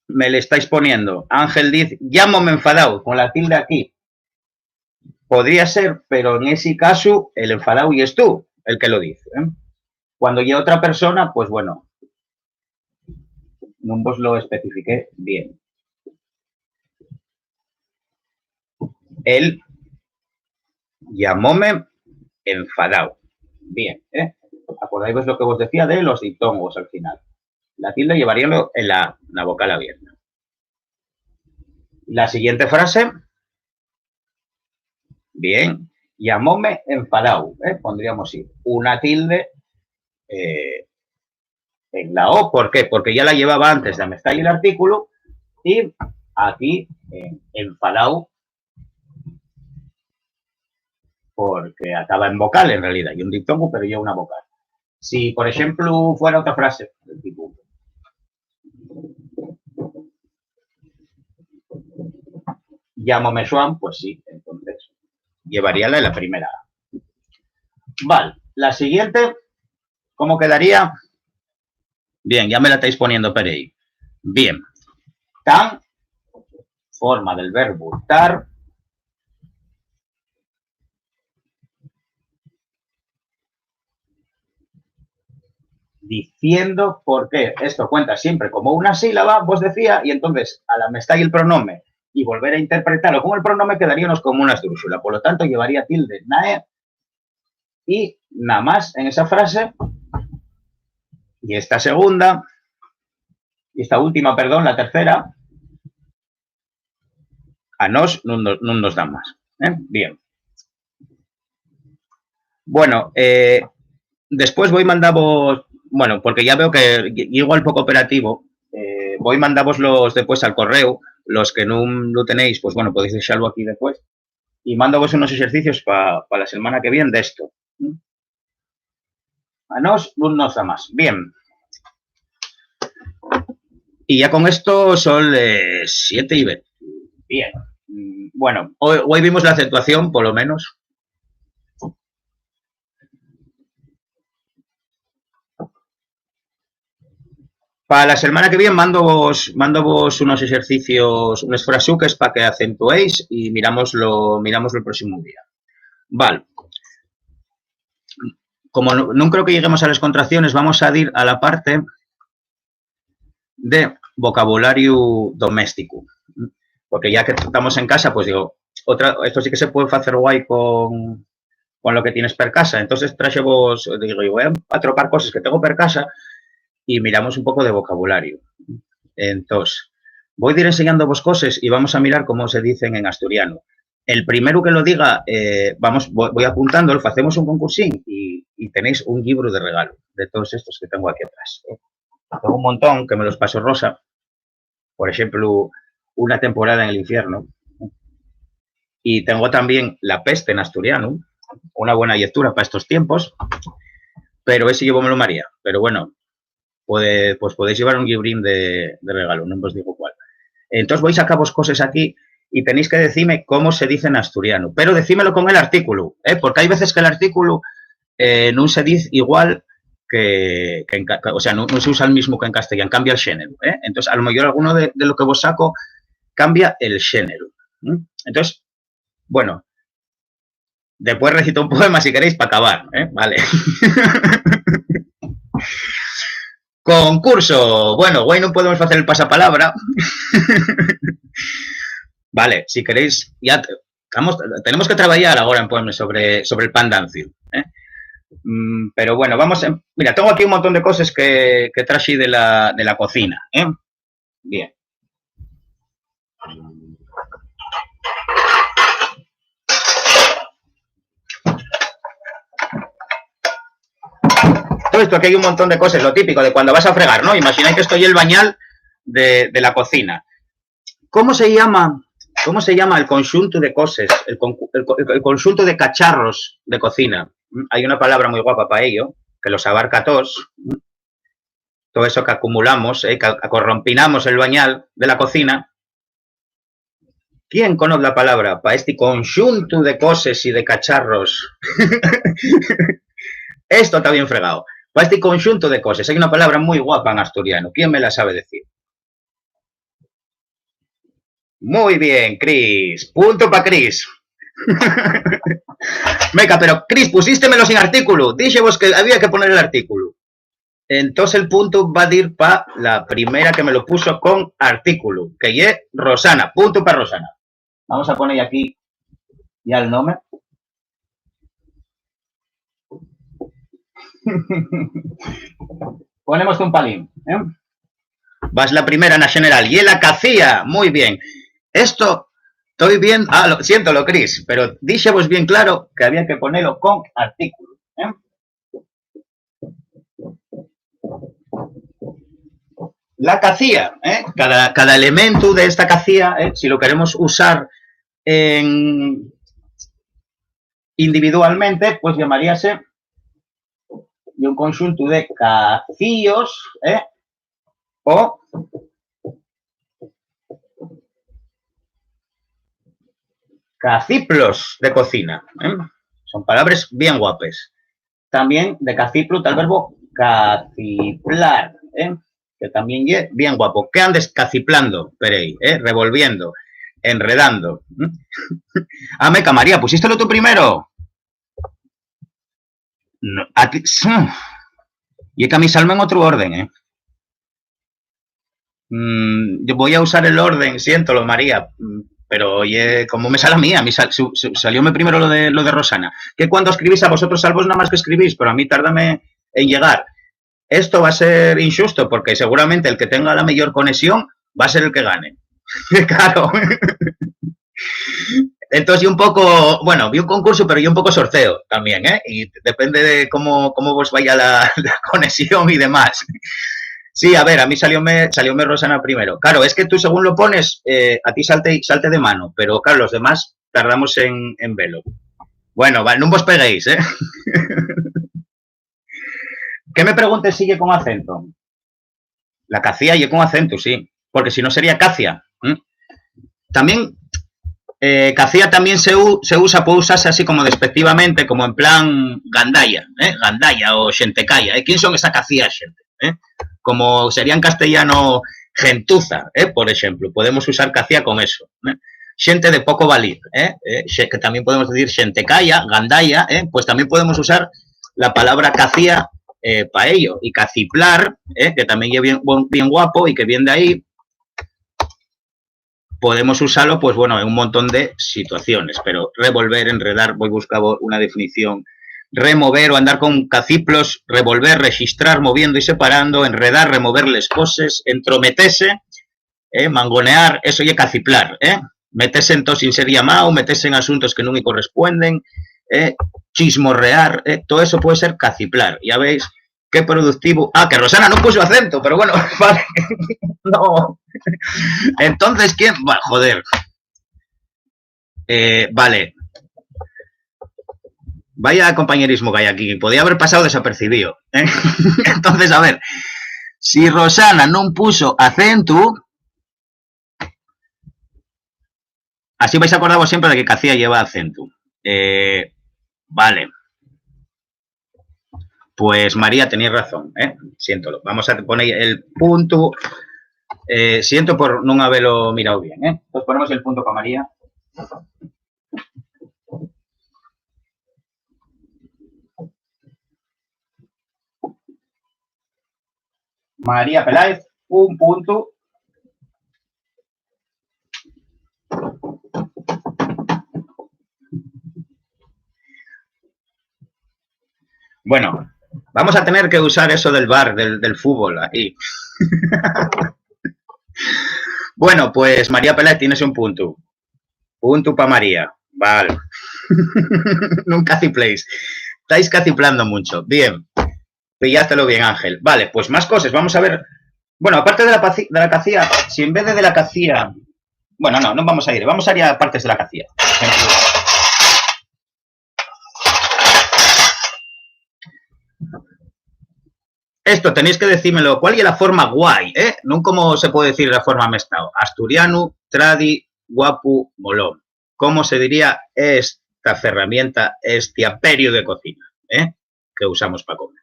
me le estáis poniendo. Ángel dice, llámame enfadado, con la tilde aquí. Podría ser, pero en ese caso, el enfadado y es tú el que lo dice. ¿Eh? Cuando llega otra persona, pues bueno, no os lo especifiqué bien. Él llamóme enfadado. Bien, ¿eh? Acordáis lo que vos decía de los diptongos al final. La tilde llevaría en la vocal abierta. La siguiente frase, bien, llamóme enfadado, ¿eh? Pondríamos sí, una tilde en la O. ¿Por qué? Porque ya la llevaba antes de amestad y el artículo y aquí enfadado porque acaba en vocal en realidad y un diptongo pero ya una vocal. Si por ejemplo fuera otra frase del tipo llámame Joan, pues sí, entonces llevaría la primera. Vale, la siguiente, ¿cómo quedaría? Bien, ya me la estáis poniendo, Perey. Bien, tan, forma del verbo tar, diciendo por qué. Esto cuenta siempre como una sílaba, vos decía, y entonces a la mestalla y el pronombre y volver a interpretarlo con el pronombre quedaríamos como una esdrúxula. Por lo tanto, llevaría tilde nae y nada más en esa frase. Y esta segunda, y esta última, perdón, la tercera, a nos no nos dan más. Bien. Bueno, después voy mandamos, bueno, porque ya veo que igual poco operativo, voy mandamos los después al correo, los que no lo tenéis, pues bueno, podéis dejarlo aquí después, y mando vos unos ejercicios para la semana que viene de esto. A nos no nos da más. Bien. Y ya con esto son 7 y 20. Bien. Bueno, hoy vimos la acentuación, por lo menos. Para la semana que viene mando vos unos ejercicios, unos frasuques para que acentuéis y miramoslo el próximo día. Vale. Como no creo que lleguemos a las contracciones, vamos a ir a la parte de vocabulario doméstico. Porque ya que estamos en casa, pues digo, esto sí que se puede hacer guay con lo que tienes per casa. Entonces traje vos, digo, voy a trocar cosas que tengo per casa y miramos un poco de vocabulario. Entonces, voy a ir enseñando vos cosas y vamos a mirar cómo se dicen en asturiano. El primero que lo diga, voy apuntando, hacemos un concursín y tenéis un libro de regalo de todos estos que tengo aquí atrás. Tengo un montón que me los pasó Rosa. Por ejemplo, Una temporada en el infierno. Y tengo también La peste en asturiano, una buena lectura para estos tiempos, pero ese llevo me lo María. Pero bueno, pues podéis llevar un librín de regalo, no os digo cuál. Entonces voy a sacar vos cosas aquí y tenéis que decirme cómo se dice en asturiano, pero decímelo con el artículo, porque hay veces que el artículo no se dice igual o sea, no se usa el mismo que en castellano, cambia el género. Entonces, a lo mejor alguno de lo que vos saco cambia el género. Entonces, bueno, después recito un poema si queréis para acabar, vale. Concurso. Bueno, hoy no podemos hacer el pasapalabra. Vale, si queréis, ya tenemos que trabajar ahora en poemas sobre el pandancio. Pero bueno, mira, tengo aquí un montón de cosas que traje de la cocina. Bien. todo esto, aquí hay un montón de cosas, lo típico de cuando vas a fregar, ¿no? Imagináis que estoy el bañal de la cocina. ¿Cómo se llama el conjunto de cosas, el conjunto de cacharros de cocina? Hay una palabra muy guapa para ello, que los abarca todos. Todo eso que acumulamos, que corrompinamos el bañal de la cocina. ¿Quién conoce la palabra para este conjunto de cosas y de cacharros? Esto está bien fregado. Para este conjunto de cosas. Hay una palabra muy guapa en asturiano. ¿Quién me la sabe decir? Muy bien, Cris. Punto para Cris. Meca, pero Cris, pusístemelo sin artículo. Dije vos que había que poner el artículo. Entonces el punto va a ir para la primera que me lo puso con artículo, que es Rosana. Punto para Rosana. Vamos a poner aquí ya el nombre. Ponemos un palín. Vas la primera en la general. Y la cacía. Muy bien. Esto estoy bien. Siéntolo, Cris, pero dije vos bien claro que había que ponerlo con artículo. La cacía, cada elemento de esta cacía, si lo queremos usar individualmente, pues llamaríase de un conjunto de cacíos o caciplos de cocina. Son palabras bien guapes. También de caciplo está el verbo caciplar, que también es bien guapo. ¿Qué andes caciplando, Perey? Revolviendo, enredando. Meca, María, ¿pusístelo tú primero? No, aquí, y es que a mí salme en otro orden, yo voy a usar el orden, siéntolo, María, pero oye, ¿cómo me sale a mí salióme primero lo de Rosana. Que cuando escribís a vosotros salvos nada más que escribís, pero a mí tárdame en llegar. Esto va a ser injusto porque seguramente el que tenga la mayor conexión va a ser el que gane. Claro. Entonces, yo un poco, bueno, vi un concurso, pero yo un poco sorteo también, y depende de cómo vos vaya la conexión y demás. Sí, a ver, a mí salióme Rosana primero. Claro, es que tú según lo pones, a ti salte de mano, pero claro, los demás tardamos en velo. Bueno, vale, no vos peguéis, ¿Qué me preguntes sigue con acento? La cacía y con acento, sí, porque si no sería cacia. También, cacía también se usa, puede usarse así como despectivamente, como en plan gandalla, gandalla o xentecaya. ¿Quién son esa cacía, xente? Como sería en castellano gentuza, por ejemplo. Podemos usar cacía con eso. Xente de poco valir, que también podemos decir xentecaya, gandalla, pues también podemos usar la palabra cacía para ello. Y caciplar, que también es bien guapo y que viene de ahí, podemos usarlo, pues bueno, en un montón de situaciones. Pero revolver, enredar, voy a buscar una definición. Remover o andar con caciplos, revolver, registrar, moviendo y separando, enredar, remover les cosas, entrometese, mangonear, eso ya caciplar, metese en todo sin ser llamado, metese en asuntos que no me corresponden, chismorrear, todo eso puede ser caciplar. Ya veis qué productivo. Que Rosana no puso acento, pero bueno, vale. No. Entonces, ¿quién? Bueno, joder. Vale. Vaya compañerismo que hay aquí. Podía haber pasado desapercibido. Entonces, a ver. Si Rosana no puso acento, así vais a acordaros siempre de que cacía lleva acento. Vale. Pues María, tenéis razón, siéntolo. Vamos a poner el punto. Siento por no haberlo mirado bien, Entonces ponemos el punto para María. María Peláez, un punto. Bueno, vamos a tener que usar eso del bar, del fútbol ahí. Bueno, pues María Peláez, tienes un punto. Punto para María. Vale. Nunca cipléis. Estáis caciplando mucho. Bien. Pillátelo bien, Ángel. Vale, pues más cosas. Vamos a ver. Bueno, aparte de la cacía, si en vez de la cacía... Bueno, no vamos a ir. Vamos a ir a partes de la cacía. Por ejemplo, esto tenéis que decírmelo. ¿Cuál es la forma guay? No como se puede decir la forma mestao. Asturiano, tradi, guapu, molón. ¿Cómo se diría esta herramienta, este aperio de cocina que usamos para comer?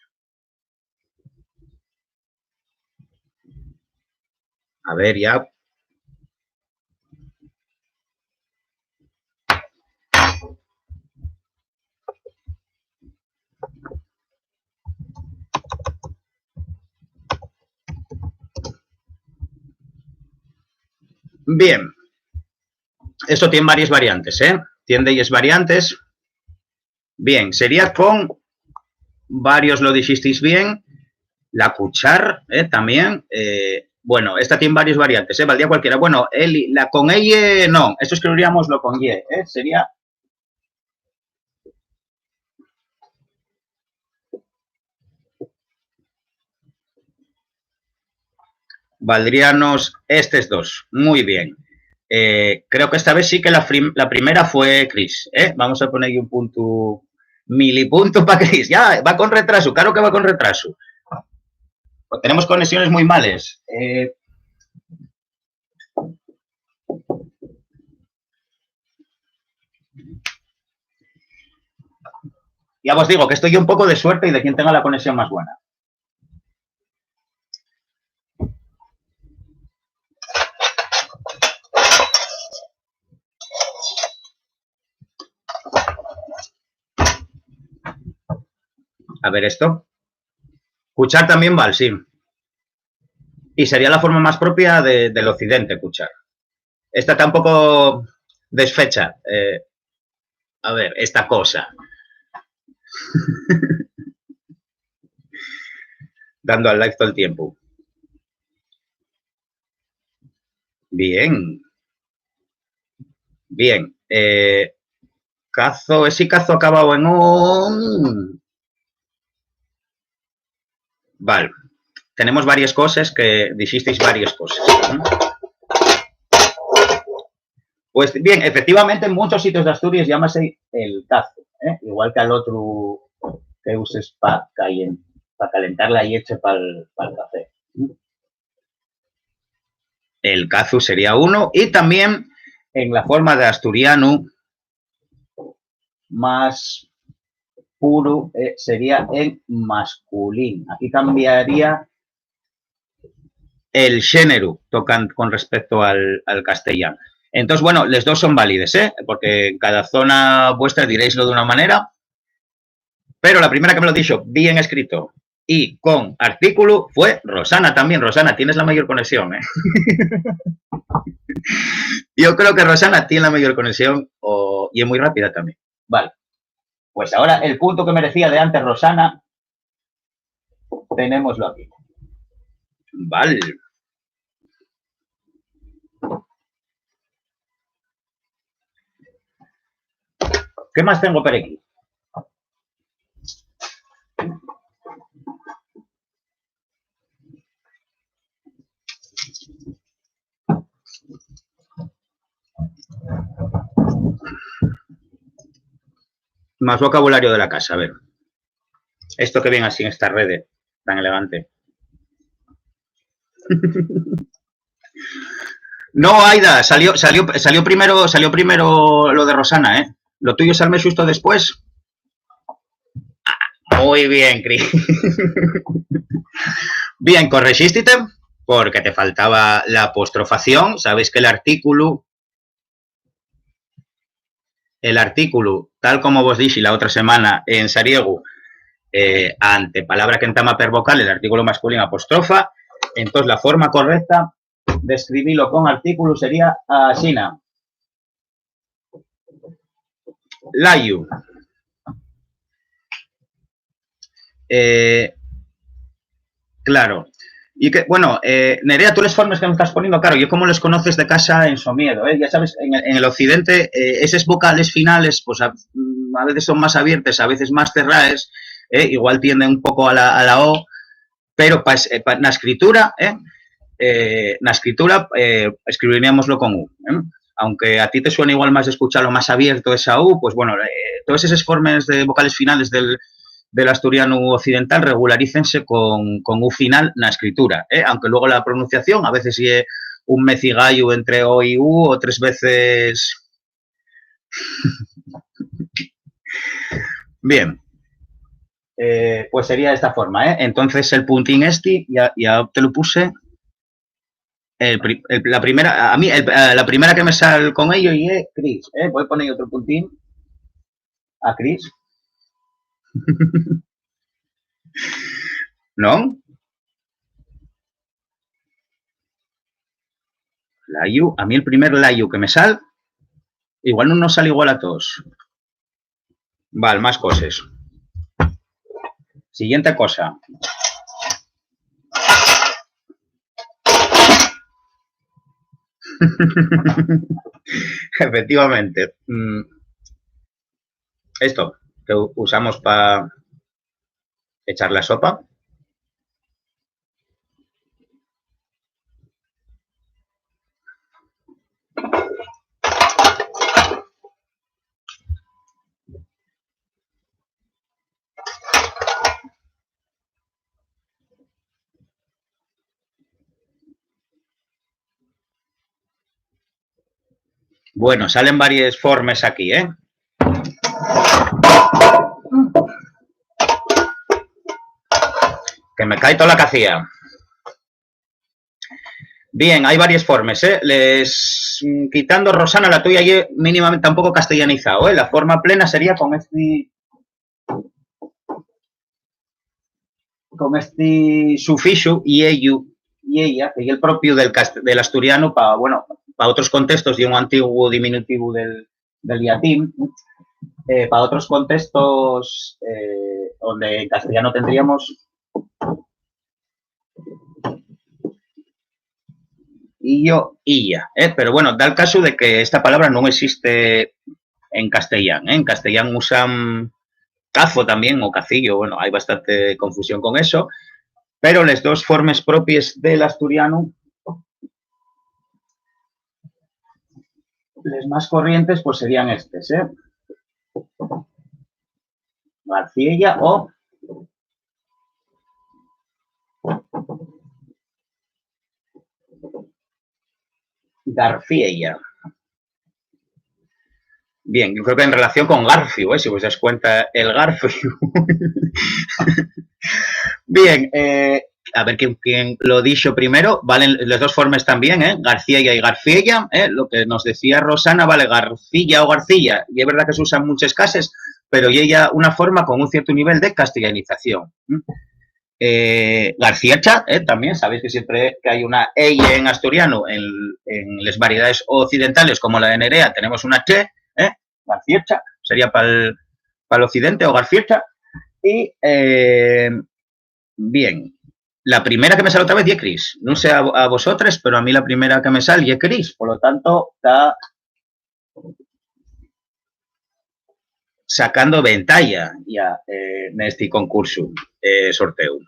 A ver, ya. Bien. Esto tiene varias variantes, Tiene 10 variantes. Bien, sería con varios, lo dijisteis bien. La cuchar, también. Bueno, esta tiene varias variantes, valdría cualquiera. Bueno, la con ella, no. Esto escribiríamos lo con ye, sería... Valdríanos estos dos. Muy bien. Creo que esta vez sí que la primera fue Chris. Vamos a ponerle un punto, milipunto para Chris. Ya, va con retraso, claro que va con retraso. Pues tenemos conexiones muy males. Ya os digo que estoy un poco de suerte y de quien tenga la conexión más buena. A ver esto. Cuchar también vale, sí. Y sería la forma más propia del occidente, cuchar. Esta tampoco desfecha. A ver, esta cosa. Dando al like todo el tiempo. Bien. Bien. Cazo, ese cazo acabado en un... Vale. Tenemos varias cosas que dijisteis varias cosas. Pues bien, efectivamente en muchos sitios de Asturias llámase el cazo, igual que al otro que uses para calentar la leche para el café. El cazu sería uno y también en la forma de asturiano más puro sería en masculín. Aquí cambiaría el género tocan con respecto al castellano. Entonces, bueno, los dos son válidos, porque en cada zona vuestra diréislo de una manera, pero la primera que me lo he dicho bien escrito y con artículo fue Rosana también. Rosana, tienes la mayor conexión, Yo creo que Rosana tiene la mayor conexión y es muy rápida también. Vale. Pues ahora el punto que merecía de antes Rosana, tenémoslo aquí. Vale. ¿Qué más tengo por aquí? Más vocabulario de la casa, a ver. Esto que viene así en esta red tan elegante. No, Aida, salió primero lo de Rosana, Lo tuyo sale justo después. Muy bien, Cris. Bien, corregiste porque te faltaba la apostrofación. Sabéis que el artículo, tal como vos dije la otra semana en Sariego, ante palabra que entama per vocal, el artículo masculino apostrofa. Entonces, la forma correcta de escribirlo con artículo sería asina. Layu. Claro. Y que, bueno, Nerea, tú las formas que me estás poniendo, claro, yo como los conoces de casa en Somiedo, ya sabes, en el occidente, esas vocales finales, pues a veces son más abiertas, a veces más cerradas, igual tiende un pouco a la O, pero na escritura, escribiríamoslo con U. Aunque a ti te suena igual más de escucharlo más abierto esa U, pues bueno, todas esas formas de vocales finales del asturiano occidental regularícense con U final na escritura, aunque luego la pronunciación a veces é un mecigallo entre O y U, otras veces... Bien, pues sería de esta forma, Entonces el puntín ya te lo puse. La primera, a mí, la primera que me sale con ello y es Chris, voy a poner otro puntín a Chris. ¿No? Layu, a mí el primer Layu que me sale, igual no nos sale igual a todos. Vale, más cosas. Siguiente cosa. Efectivamente. Esto que usamos para echar la sopa. Bueno, salen varias formas aquí, Que me cae toda la cacía. Bien, hay varias formas, quitando, Rosana, la tuya y mínimamente tampoco castellanizado, La forma plena sería con este sufijo y ello y ella, que es el propio del asturiano para, bueno, para otros contextos y un antiguo diminutivo del latín, para otros contextos donde en castellano tendríamos yo, illa, pero bueno, da el caso de que esta palabra no existe en castellano, En castellano usan cazo también o cacillo, bueno, hay bastante confusión con eso, pero las dos formas propias del asturiano, las más corrientes, pues serían estas, Garciella o Garfiella. Bien, yo creo que en relación con Garfio, si os das cuenta, el Garfio. Bien, a ver quién lo dicho primero. Valen las dos formas también, Garciella y Garfiella. Lo que nos decía Rosana, vale Garcilla o Garcilla. Y es verdad que se usan muchas cases, pero y ella una forma con un cierto nivel de castellanización. Garciecha, también, sabéis que siempre que hay una ella en asturiano, en las variedades occidentales, como la de Nerea, tenemos una che, Garciecha, sería para el occidente, o Garciecha. Y, bien, la primera que me sale otra vez es Cris. No sé a vosotros, pero a mí la primera que me sale es Cris. Por lo tanto, está sacando ventaja ya en este concurso, sorteo.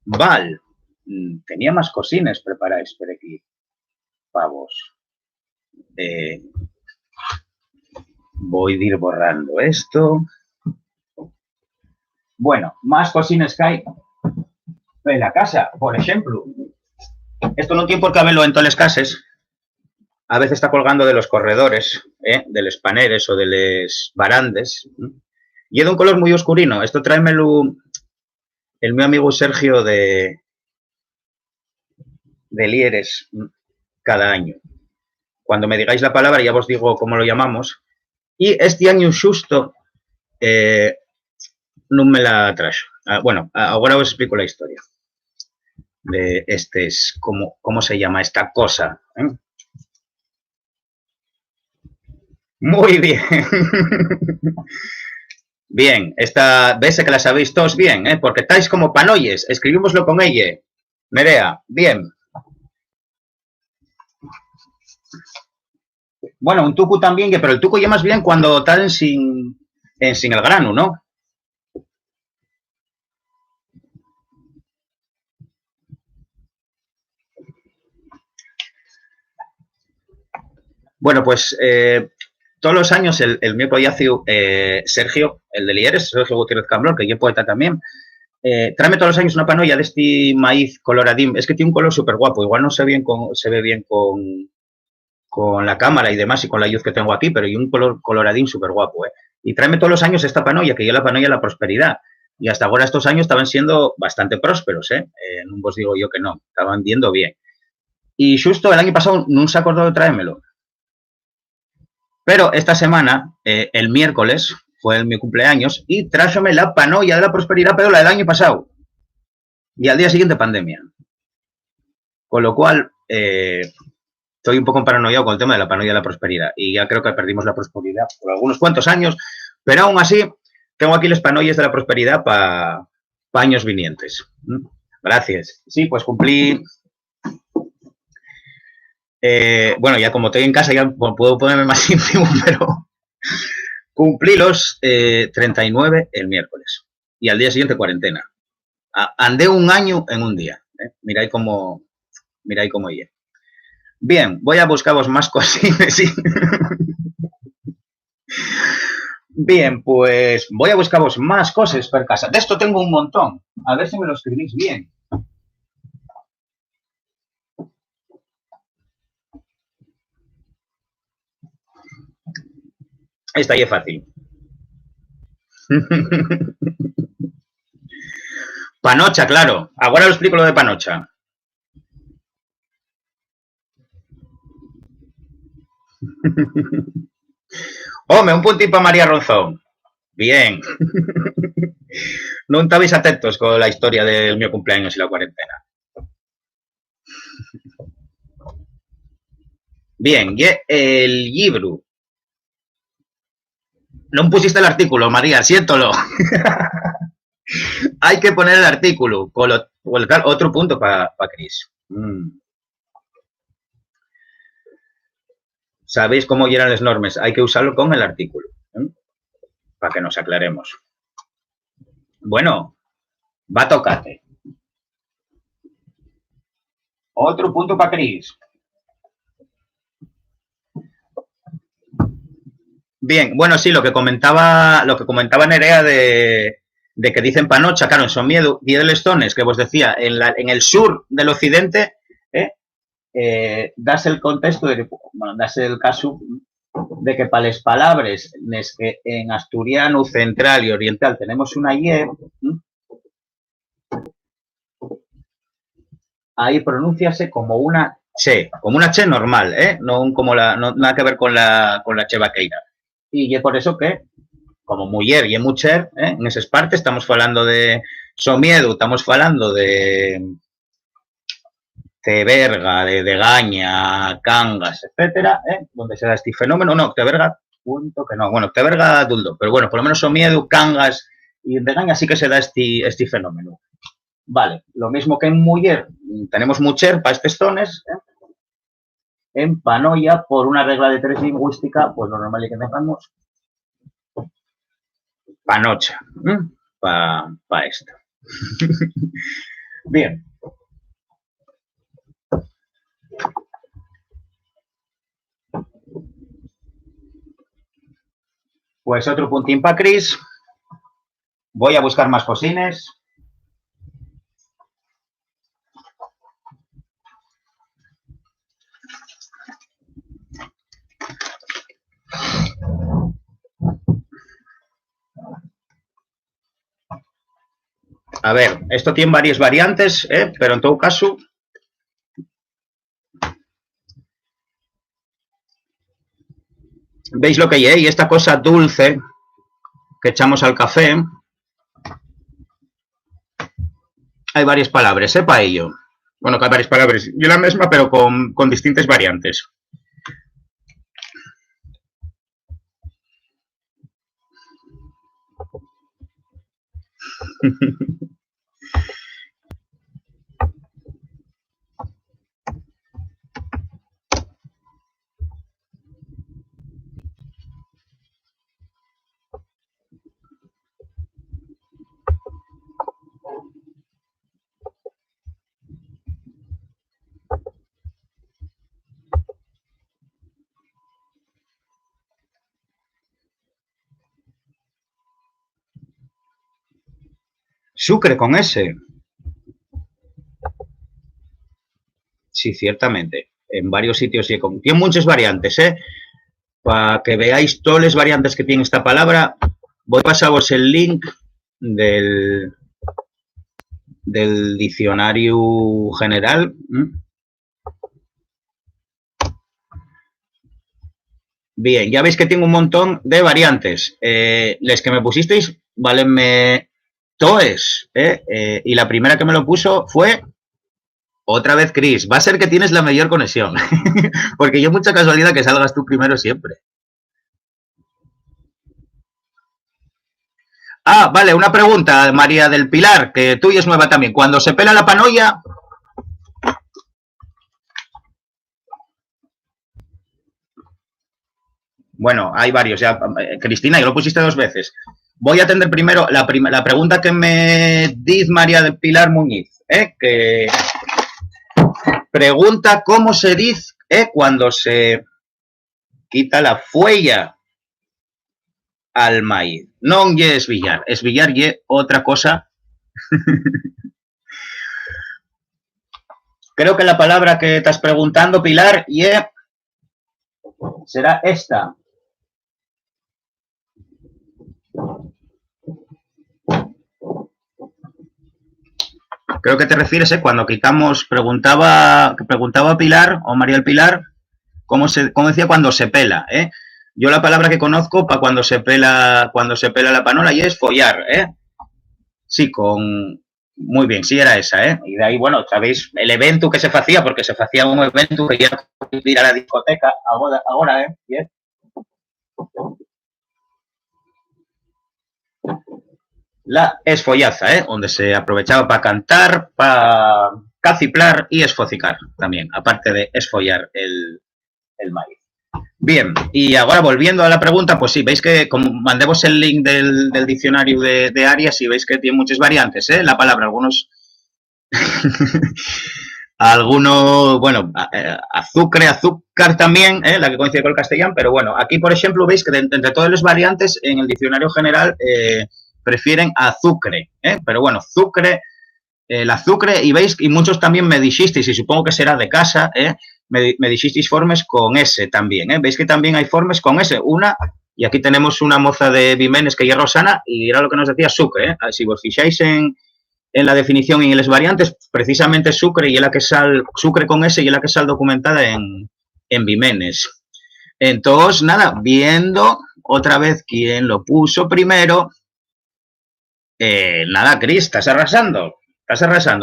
Val, tenía más cosines preparadas por aquí, pavos. Voy a ir borrando esto. Bueno, más cosines que hay en la casa, por ejemplo. Esto no tiene por qué haberlo en todas las casas. A veces está colgando de los corredores, de los paneres o de los barandes. Y es de un color muy oscurino. Esto tráemelo el mi amigo Sergio de Lieres cada año. Cuando me digáis la palabra ya os digo cómo lo llamamos. Y este año justo no me la trajo. Bueno, ahora os explico la historia de cómo se llama esta cosa. Muy bien. Bien, esta ves que la sabéis todos bien, porque estáis como panoyes. Escribímoslo con ella. Nerea, bien. Bueno, un tucu también, pero el tucu ya más bien cuando están sin el grano, ¿no? Bueno, pues todos los años el mío hace Sergio, el de Lieres, Sergio Gutiérrez Cambrón, que yo poeta también, tráeme todos los años una panolla de este maíz coloradín. Es que tiene un color súper guapo. Igual no se ve bien con la cámara y demás y con la luz que tengo aquí, pero hay un color coloradín súper guapo. Y tráeme todos los años esta panolla, que yo la panolla la prosperidad. Y hasta ahora estos años estaban siendo bastante prósperos, no os digo yo que no, estaban yendo bien. Y justo el año pasado no se acordó de traérmelo. Pero esta semana, el miércoles, fue mi cumpleaños y trájome la panolla de la prosperidad, pero la del año pasado. Y al día siguiente, pandemia. Con lo cual, estoy un poco paranoiado con el tema de la panolla de la prosperidad. Y ya creo que perdimos la prosperidad por algunos cuantos años, pero aún así, tengo aquí las panollas de la prosperidad para años vinientes. Gracias. Sí, pues cumplí. Bueno, ya como estoy en casa, ya puedo ponerme más íntimo, pero cumplí los 39 el miércoles. Y al día siguiente, cuarentena. Andé un año en un día. Miráis cómo iba. Bien, voy a buscaros más cosines. ¿Sí? Bien, pues voy a buscaros más cosas per casa. De esto tengo un montón. A ver si me lo escribís bien. Esta ya es fácil. Panocha, claro. Ahora os explico lo de panocha. Home, un puntito para María Ronzón. Bien. No estabais atentos con la historia del mi cumpleaños y la cuarentena. Bien, y el libro. No pusiste el artículo, María, siéntolo. Hay que poner el artículo. Colocar otro punto para Cris. ¿Sabéis cómo llegan las normas? Hay que usarlo con el artículo. Para que nos aclaremos. Bueno, va a tocarte. Otro punto para Cris. Bien, bueno, sí, lo que comentaba Nerea de que dicen panocha, claro, en Somiedo y de Lestones, que vos decía, en el sur del occidente, das el contexto, das el caso de que para las palabras que en asturiano central y oriental tenemos una Y, ahí pronunciase como una che normal, no como nada que ver con la che vaqueira. Y es por eso que, como muller y mucher, en esas partes estamos hablando de Somiedo, estamos hablando de Teberga, de Degaña, Cangas, etcétera, donde se da este fenómeno. No, Teberga, punto que no. Bueno, Teberga, duldo, pero bueno, por lo menos Somiedo, Cangas y Degaña sí que se da este fenómeno. Vale, lo mismo que en muller, tenemos mucher para estos tones, en panoya, por una regla de tres lingüística, pues lo normal es que tengamos panocha, para esto. Bien. Pues otro puntín para Cris. Voy a buscar más cosines. A ver, esto tiene varias variantes, pero en todo caso, veis lo que hay, y esta cosa dulce que echamos al café, hay varias palabras, para ello. Bueno, que hay varias palabras, yo la misma, pero con distintas variantes. Sucre con S. Sí, ciertamente. En varios sitios sí. Tiene muchas variantes, ¿eh? Para que veáis todas las variantes que tiene esta palabra, voy a pasaros el link del diccionario general. Bien, ya veis que tengo un montón de variantes. Les que me pusisteis, valenme toes. Y la primera que me lo puso fue otra vez Chris. Va a ser que tienes la mayor conexión. Porque yo mucha casualidad que salgas tú primero siempre. Ah, vale, una pregunta, María del Pilar, que tú y es nueva también. Cuando se pela la panolla... Bueno, hay varios. Ya, Cristina, ya lo pusiste 2 veces. Voy a atender primero la pregunta que me dice María del Pilar Muñiz, que pregunta cómo se dice cuando se quita la fuella al maíz. Non lle esbillar. Esbillar lle otra cosa. Creo que la palabra que estás preguntando, Pilar, será esta. Creo que te refieres, cuando quitamos, preguntaba Pilar, o María el Pilar, cómo decía cuando se pela, Yo la palabra que conozco para cuando se pela la panola y es follar, Sí, muy bien, sí era esa, Y de ahí, bueno, sabéis el evento que se hacía, porque se hacía un evento que ya ir a la discoteca ahora, ¿eh? La esfollaza, donde se aprovechaba para cantar, para caciplar y esfocicar también, aparte de esfollar el maíz. Bien, y ahora volviendo a la pregunta, pues sí, veis que como mandemos el link del diccionario de Arias y veis que tiene muchas variantes, la palabra, algunos, bueno, azúcar también, la que coincide con el castellano, pero bueno, aquí por ejemplo veis que entre todas las variantes en el diccionario general prefieren azúcar, pero bueno, el azúcar, y veis, y muchos también me dijisteis, y supongo que será de casa, me dijisteis formas con S también, veis que también hay formas con S, y aquí tenemos una moza de Vimenes que es Rosana, y era lo que nos decía sucre, si vos fijáis en la definición y en las variantes, precisamente sucre y la que sucre con S y la que sal documentada en Vimenes. Entonces, nada, viendo otra vez quién lo puso primero, nada, Cris, estás arrasando.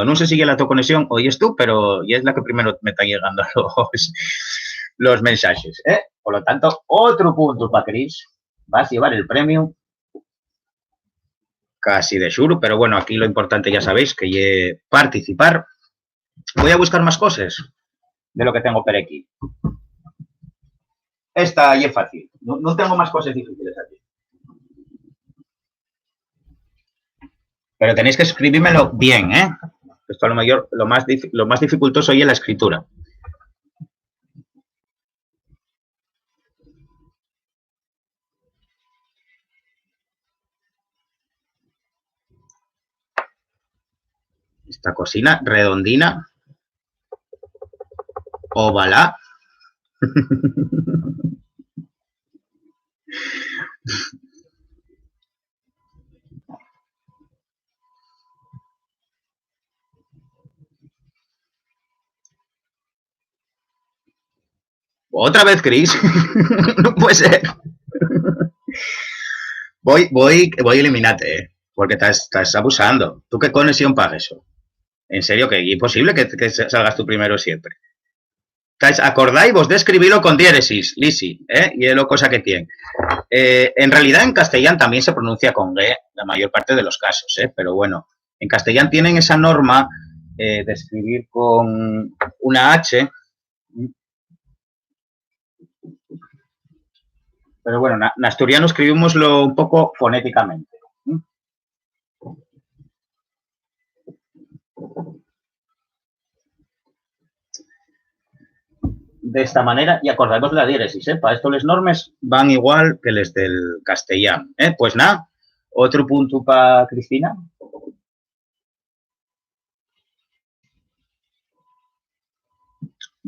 No sé si ya la tu conexión oyes tú, pero ya es la que primero me está llegando los mensajes. Por lo tanto, otro punto para Cris. Vas a llevar el premio casi de sure, pero bueno, aquí lo importante ya sabéis que es participar. Voy a buscar más cosas de lo que tengo por aquí. Esta ya es fácil. No tengo más cosas difíciles aquí. Pero tenéis que escribírmelo bien, Esto a lo mayor, lo más dificultoso hoy es la escritura. Esta cocina redondina, ovalá. Otra vez, Chris. No puede ser. Voy a eliminarte, porque estás abusando. ¿Tú qué conexión pagas eso? En serio, que es imposible que salgas tú primero siempre. ¿Acordáis vos de escribirlo con diéresis, Lisi? Y es lo cosa que tiene. En realidad en castellano también se pronuncia con G la mayor parte de los casos, pero bueno, en castellano tienen esa norma de escribir con una H, pero bueno, en asturiano escribimoslo un poco fonéticamente. De esta manera, y acordaros la diéresis, para esto las normas van igual que les del castellano. Pues nada, otro punto para Cristina.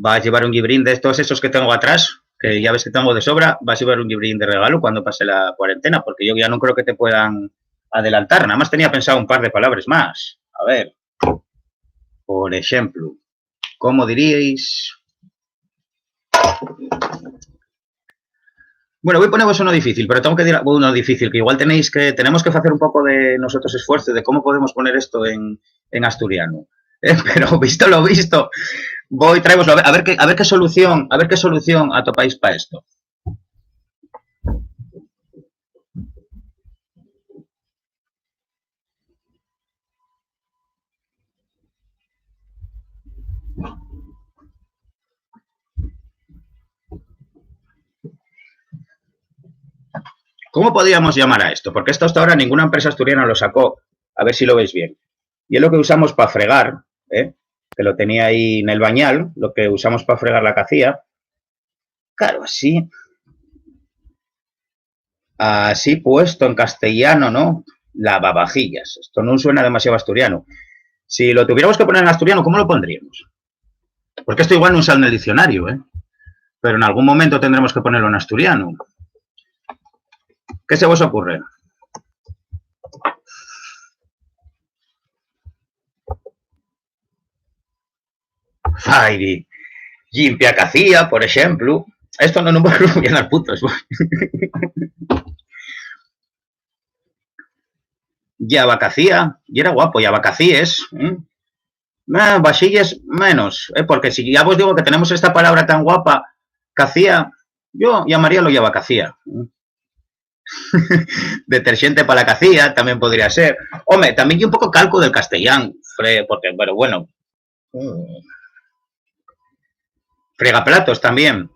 vas a llevar un gibrín de estos, esos que tengo atrás, que ya ves que tengo de sobra, vas a llevar un gibrín de regalo cuando pase la cuarentena, porque yo ya no creo que te puedan adelantar. Nada más tenía pensado un par de palabras más. A ver, por ejemplo, ¿cómo diríais? Bueno, voy a poneros uno difícil, pero tengo que decir uno difícil, que igual tenemos que hacer un poco de nosotros esfuerzo de cómo podemos poner esto en asturiano. Pero visto lo visto, traemoslo, a ver qué solución atopáis para esto. ¿Cómo podríamos llamar a esto? Porque esto hasta ahora ninguna empresa asturiana lo sacó. A ver si lo veis bien. Y es lo que usamos para fregar, ¿eh? Que lo tenía ahí en el bañal, lo que usamos para fregar la cacía. Claro, así. Así puesto en castellano, ¿no? Lavavajillas. Esto no suena demasiado asturiano. Si lo tuviéramos que poner en asturiano, ¿cómo lo pondríamos? Porque esto igual no sale en el diccionario, ¿eh? Pero en algún momento tendremos que ponerlo en asturiano. ¿Qué se os ocurre? Fairy. Limpia cacía, por ejemplo. Esto no voy a dar putos. Ya vacacía, y era guapo, ya vacacíes. Vasillas menos, porque si ya os digo que tenemos esta palabra tan guapa, cacía, yo llamaría lo ya vacacía. Detergente para la cacía también podría ser. Hombre, también hay un poco calco del castellán, porque, bueno. Fregaplatos también.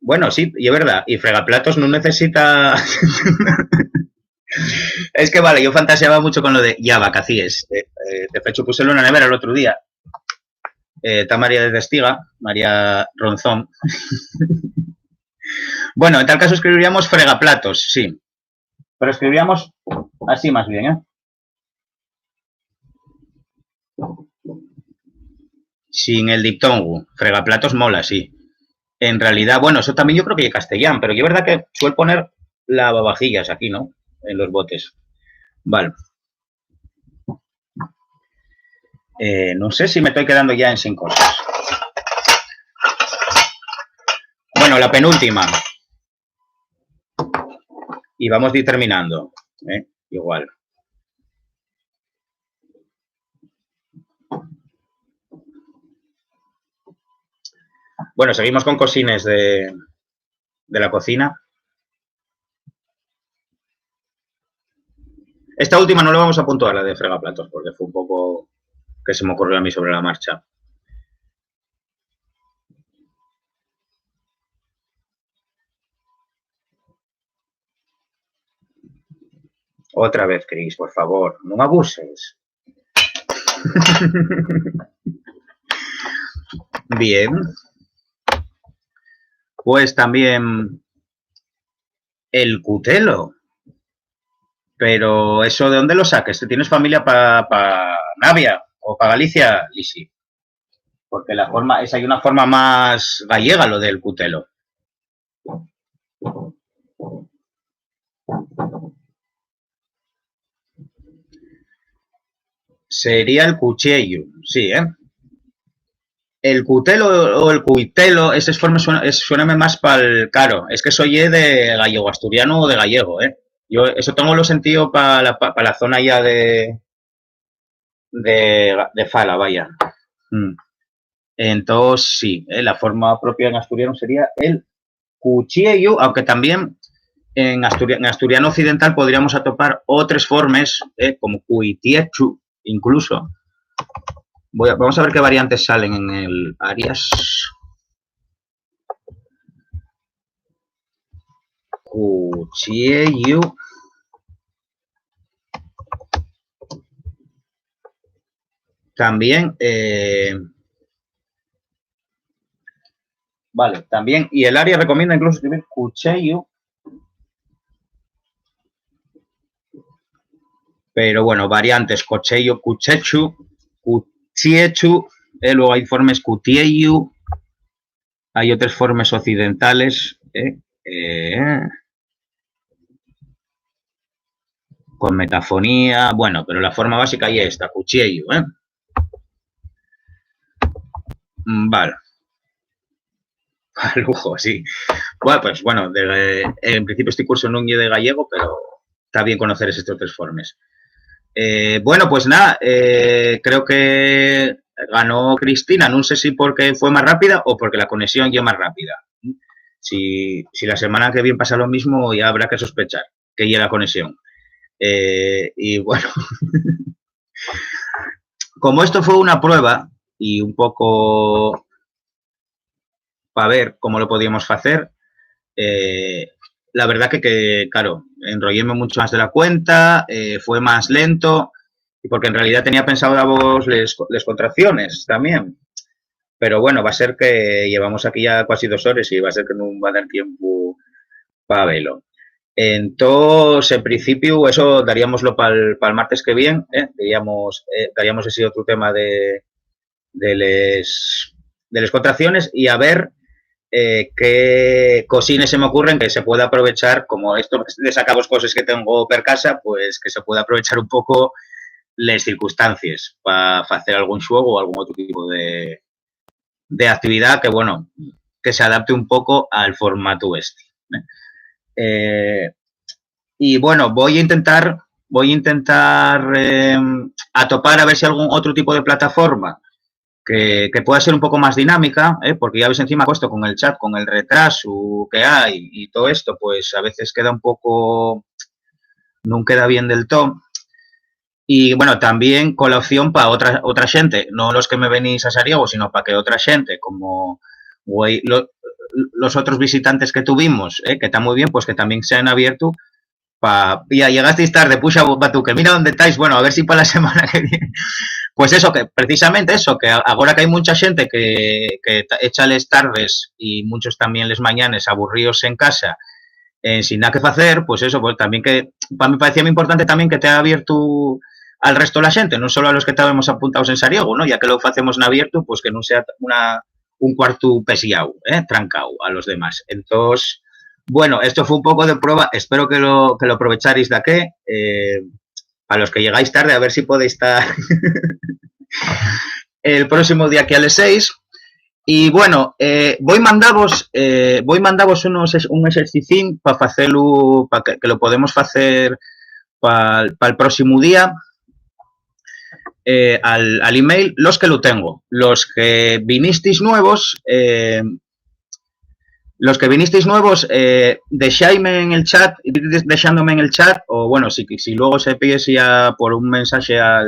Bueno, sí, y es verdad. Y fregaplatos no necesita... Es que vale, yo fantaseaba mucho con lo de ya vacacíes. De hecho, puse en una nevera el otro día. Está María de Testiga, María Ronzón. Bueno, en tal caso escribiríamos fregaplatos, sí. Pero escribiríamos así más bien, ¿eh? Sin el diptongo. Fregaplatos mola, sí. En realidad, bueno, eso también yo creo que es castellán, pero yo es verdad que suelo poner lavavajillas aquí, ¿no? En los botes. Vale. No sé si me estoy quedando ya en sin cosas. Bueno, la penúltima. Y vamos a ir terminando. Igual. Bueno, seguimos con cosines de la cocina. Esta última no la vamos a puntuar, la de fregaplatos, porque fue un poco que se me ocurrió a mí sobre la marcha. Otra vez, Cris, por favor, no abuses. Bien. Pues también el cutelo. Pero eso, ¿de dónde lo saques? ¿Tienes familia para Navia o para Galicia, Lisi? Porque hay una forma más gallega lo del cutelo. Sería el cuchillo, sí, ¿eh? El cutelo o el cuitelo, ese suena más para el caro. Es que soy de gallego, asturiano o de gallego, ¿eh? Yo eso tengo lo sentido para la zona ya de Fala, vaya. Entonces, sí, la forma propia en asturiano sería el cuchillo, aunque también en asturiano occidental podríamos atopar otras formas, como cuitiechu, incluso. Vamos a ver qué variantes salen en el Arias. Cuchillo. También, vale, también, y el área recomienda incluso escribir cuchillo. Pero bueno, variantes, cuchillo, cuchechu, cuchiechu, luego hay formas cutiello, hay otras formas occidentales con metafonía, bueno, pero la forma básica ya está, cuchillo, vale. Lujo, sí. Bueno, pues bueno, en principio este curso non é de gallego, pero está bien conocer estos tres formas. Bueno, pues nada, creo que ganó Cristina, no sé si porque fue más rápida o porque la conexión ya más rápida. Si la semana que viene pasa lo mismo, ya habrá que sospechar que ya la conexión. Y bueno, como esto fue una prueba y un poco para ver cómo lo podíamos hacer, la verdad que, claro, enrolléme mucho más de la cuenta, fue más lento, y porque en realidad tenía pensado dar vos les contracciones también. Pero bueno, va a ser que llevamos aquí ya casi 2 horas y va a ser que no va a dar tiempo para verlo. Entonces, en principio, eso daríamoslo para el martes que viene, daríamos ese otro tema de les contracciones y a ver qué cosines se me ocurren que se pueda aprovechar, como esto de sacamos cosas que tengo per casa, pues que se pueda aprovechar un poco las circunstancias para hacer algún juego o algún otro tipo de actividad que, bueno, que se adapte un poco al formato este. Y bueno, voy a intentar atopar a ver si algún otro tipo de plataforma que pueda ser un poco más dinámica, porque ya ves encima puesto con el chat, con el retraso que hay y todo esto, pues a veces queda un poco, no queda bien del todo. Y bueno, también con la opción para otra gente, no los que me venís a Sariego, sino para que otra gente, como los otros visitantes que tuvimos, que está muy bien, pues que también se han abierto. Ya llegasteis tarde, puxa Batu, que mira dónde estáis, bueno, a ver si para la semana que viene. Pues eso, que precisamente eso, que ahora que hay mucha gente que echa les tardes y muchos también les mañanes aburridos en casa, sin nada que hacer, pues eso, pues también que, para mí parecía muy importante también que te ha abierto al resto de la gente, no solo a los que estábamos apuntados en Sariego, ¿no? Ya que lo hacemos en abierto, pues que no sea un cuarto pesiao, trancado a los demás. Entonces, bueno, esto fue un poco de prueba, espero que lo aprovecharéis de aquí. A los que llegáis tarde, a ver si podéis estar el próximo día aquí a las 6. Y bueno, voy mandavos un ejercicio para hacerlo, para que lo podemos hacer para el próximo día. Al email, los que lo tengo. Los que vinisteis nuevos, dejáisme en el chat, dejándome en el chat, o bueno, si luego se pides ya por un mensaje a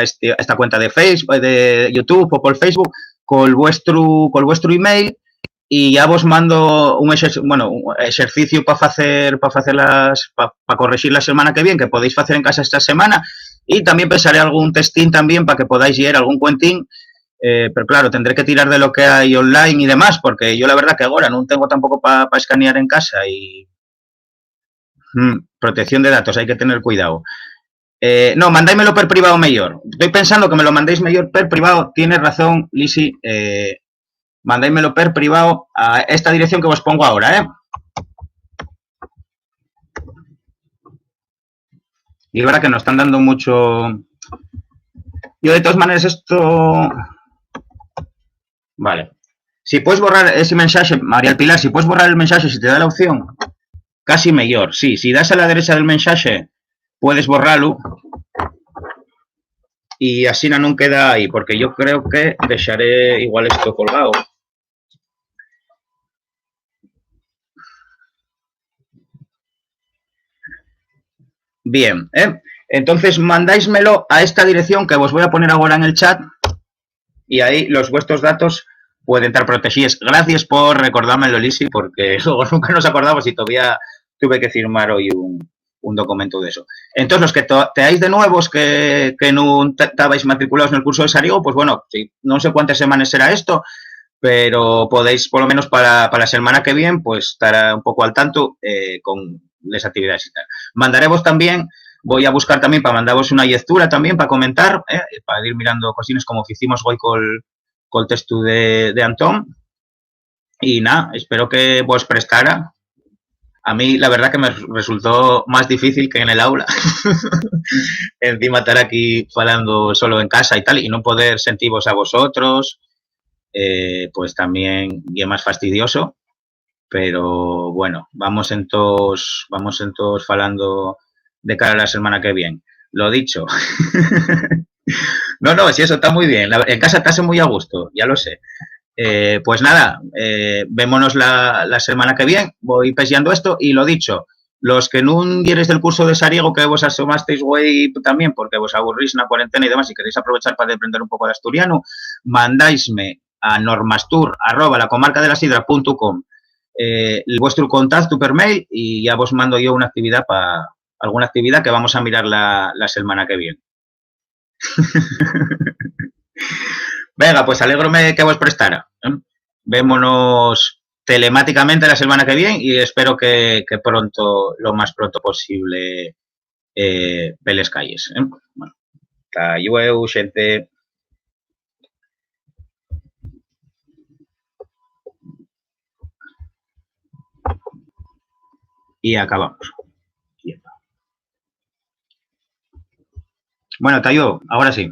esta cuenta de Facebook, de YouTube o por Facebook, con vuestro email, y ya vos mando un ejercicio para corregir la semana que viene, que podéis hacer en casa esta semana, y también pensaré algún testín también para que podáis leer algún cuentín. Pero claro, tendré que tirar de lo que hay online y demás, porque yo la verdad que ahora no tengo tampoco para escanear en casa y protección de datos, hay que tener cuidado. No, mandáismelo per privado mejor. Estoy pensando que me lo mandéis mejor per privado. Tienes razón, Lisi. Mandáismelo per privado a esta dirección que os pongo ahora, Y es verdad que nos están dando mucho. Yo de todas maneras esto. Vale. Si puedes borrar ese mensaje, María Pilar, si puedes borrar el mensaje, si te da la opción, casi mejor. Sí, si das a la derecha del mensaje, puedes borrarlo. Y así no queda ahí, porque yo creo que dejaré igual esto colgado. Bien, entonces mandáismelo a esta dirección que os voy a poner ahora en el chat y ahí los vuestros datos pueden estar protegidos. Gracias por recordármelo, Lisi, porque luego nunca nos acordamos y todavía tuve que firmar hoy un documento de eso. Entonces, los que teáis de nuevos que no estabais matriculados en el curso de Sariego, pues bueno, sí, no sé cuántas semanas será esto, pero podéis, por lo menos para la semana que viene, pues estar un poco al tanto con las actividades y tal. Mandaremos también, voy a buscar también para mandaros una lectura también para comentar, para ir mirando cosines como que hicimos hoy con el texto de Antón. Y nada, espero que vos prestara. A mí la verdad que me resultó más difícil que en el aula. Encima estar aquí falando solo en casa y tal, y no poder sentiros a vosotros, pues también es más fastidioso. Pero bueno, vamos en todos falando de cara a la semana que viene. Lo dicho. No, no, si eso está muy bien. En casa estás muy a gusto, ya lo sé. Pues nada, vémonos la semana que viene. Voy pesando esto y lo dicho. Los que no quieres del curso de Sariego, que vos asomasteis, güey, también, porque vos aburrís en la cuarentena y demás, y queréis aprovechar para aprender un poco de asturiano, mandáisme a normastur@lacomarcadelasidra.com vuestro contacto per mail y ya vos mando yo una actividad para alguna actividad que vamos a mirar la semana que viene. Venga, pues alégrome que vos prestara. Vémonos telemáticamente la semana que viene y espero que pronto, lo más pronto posible, veles calles. Bueno, hasta luego, gente. Y acabamos. Bueno, Tayo, ahora sí.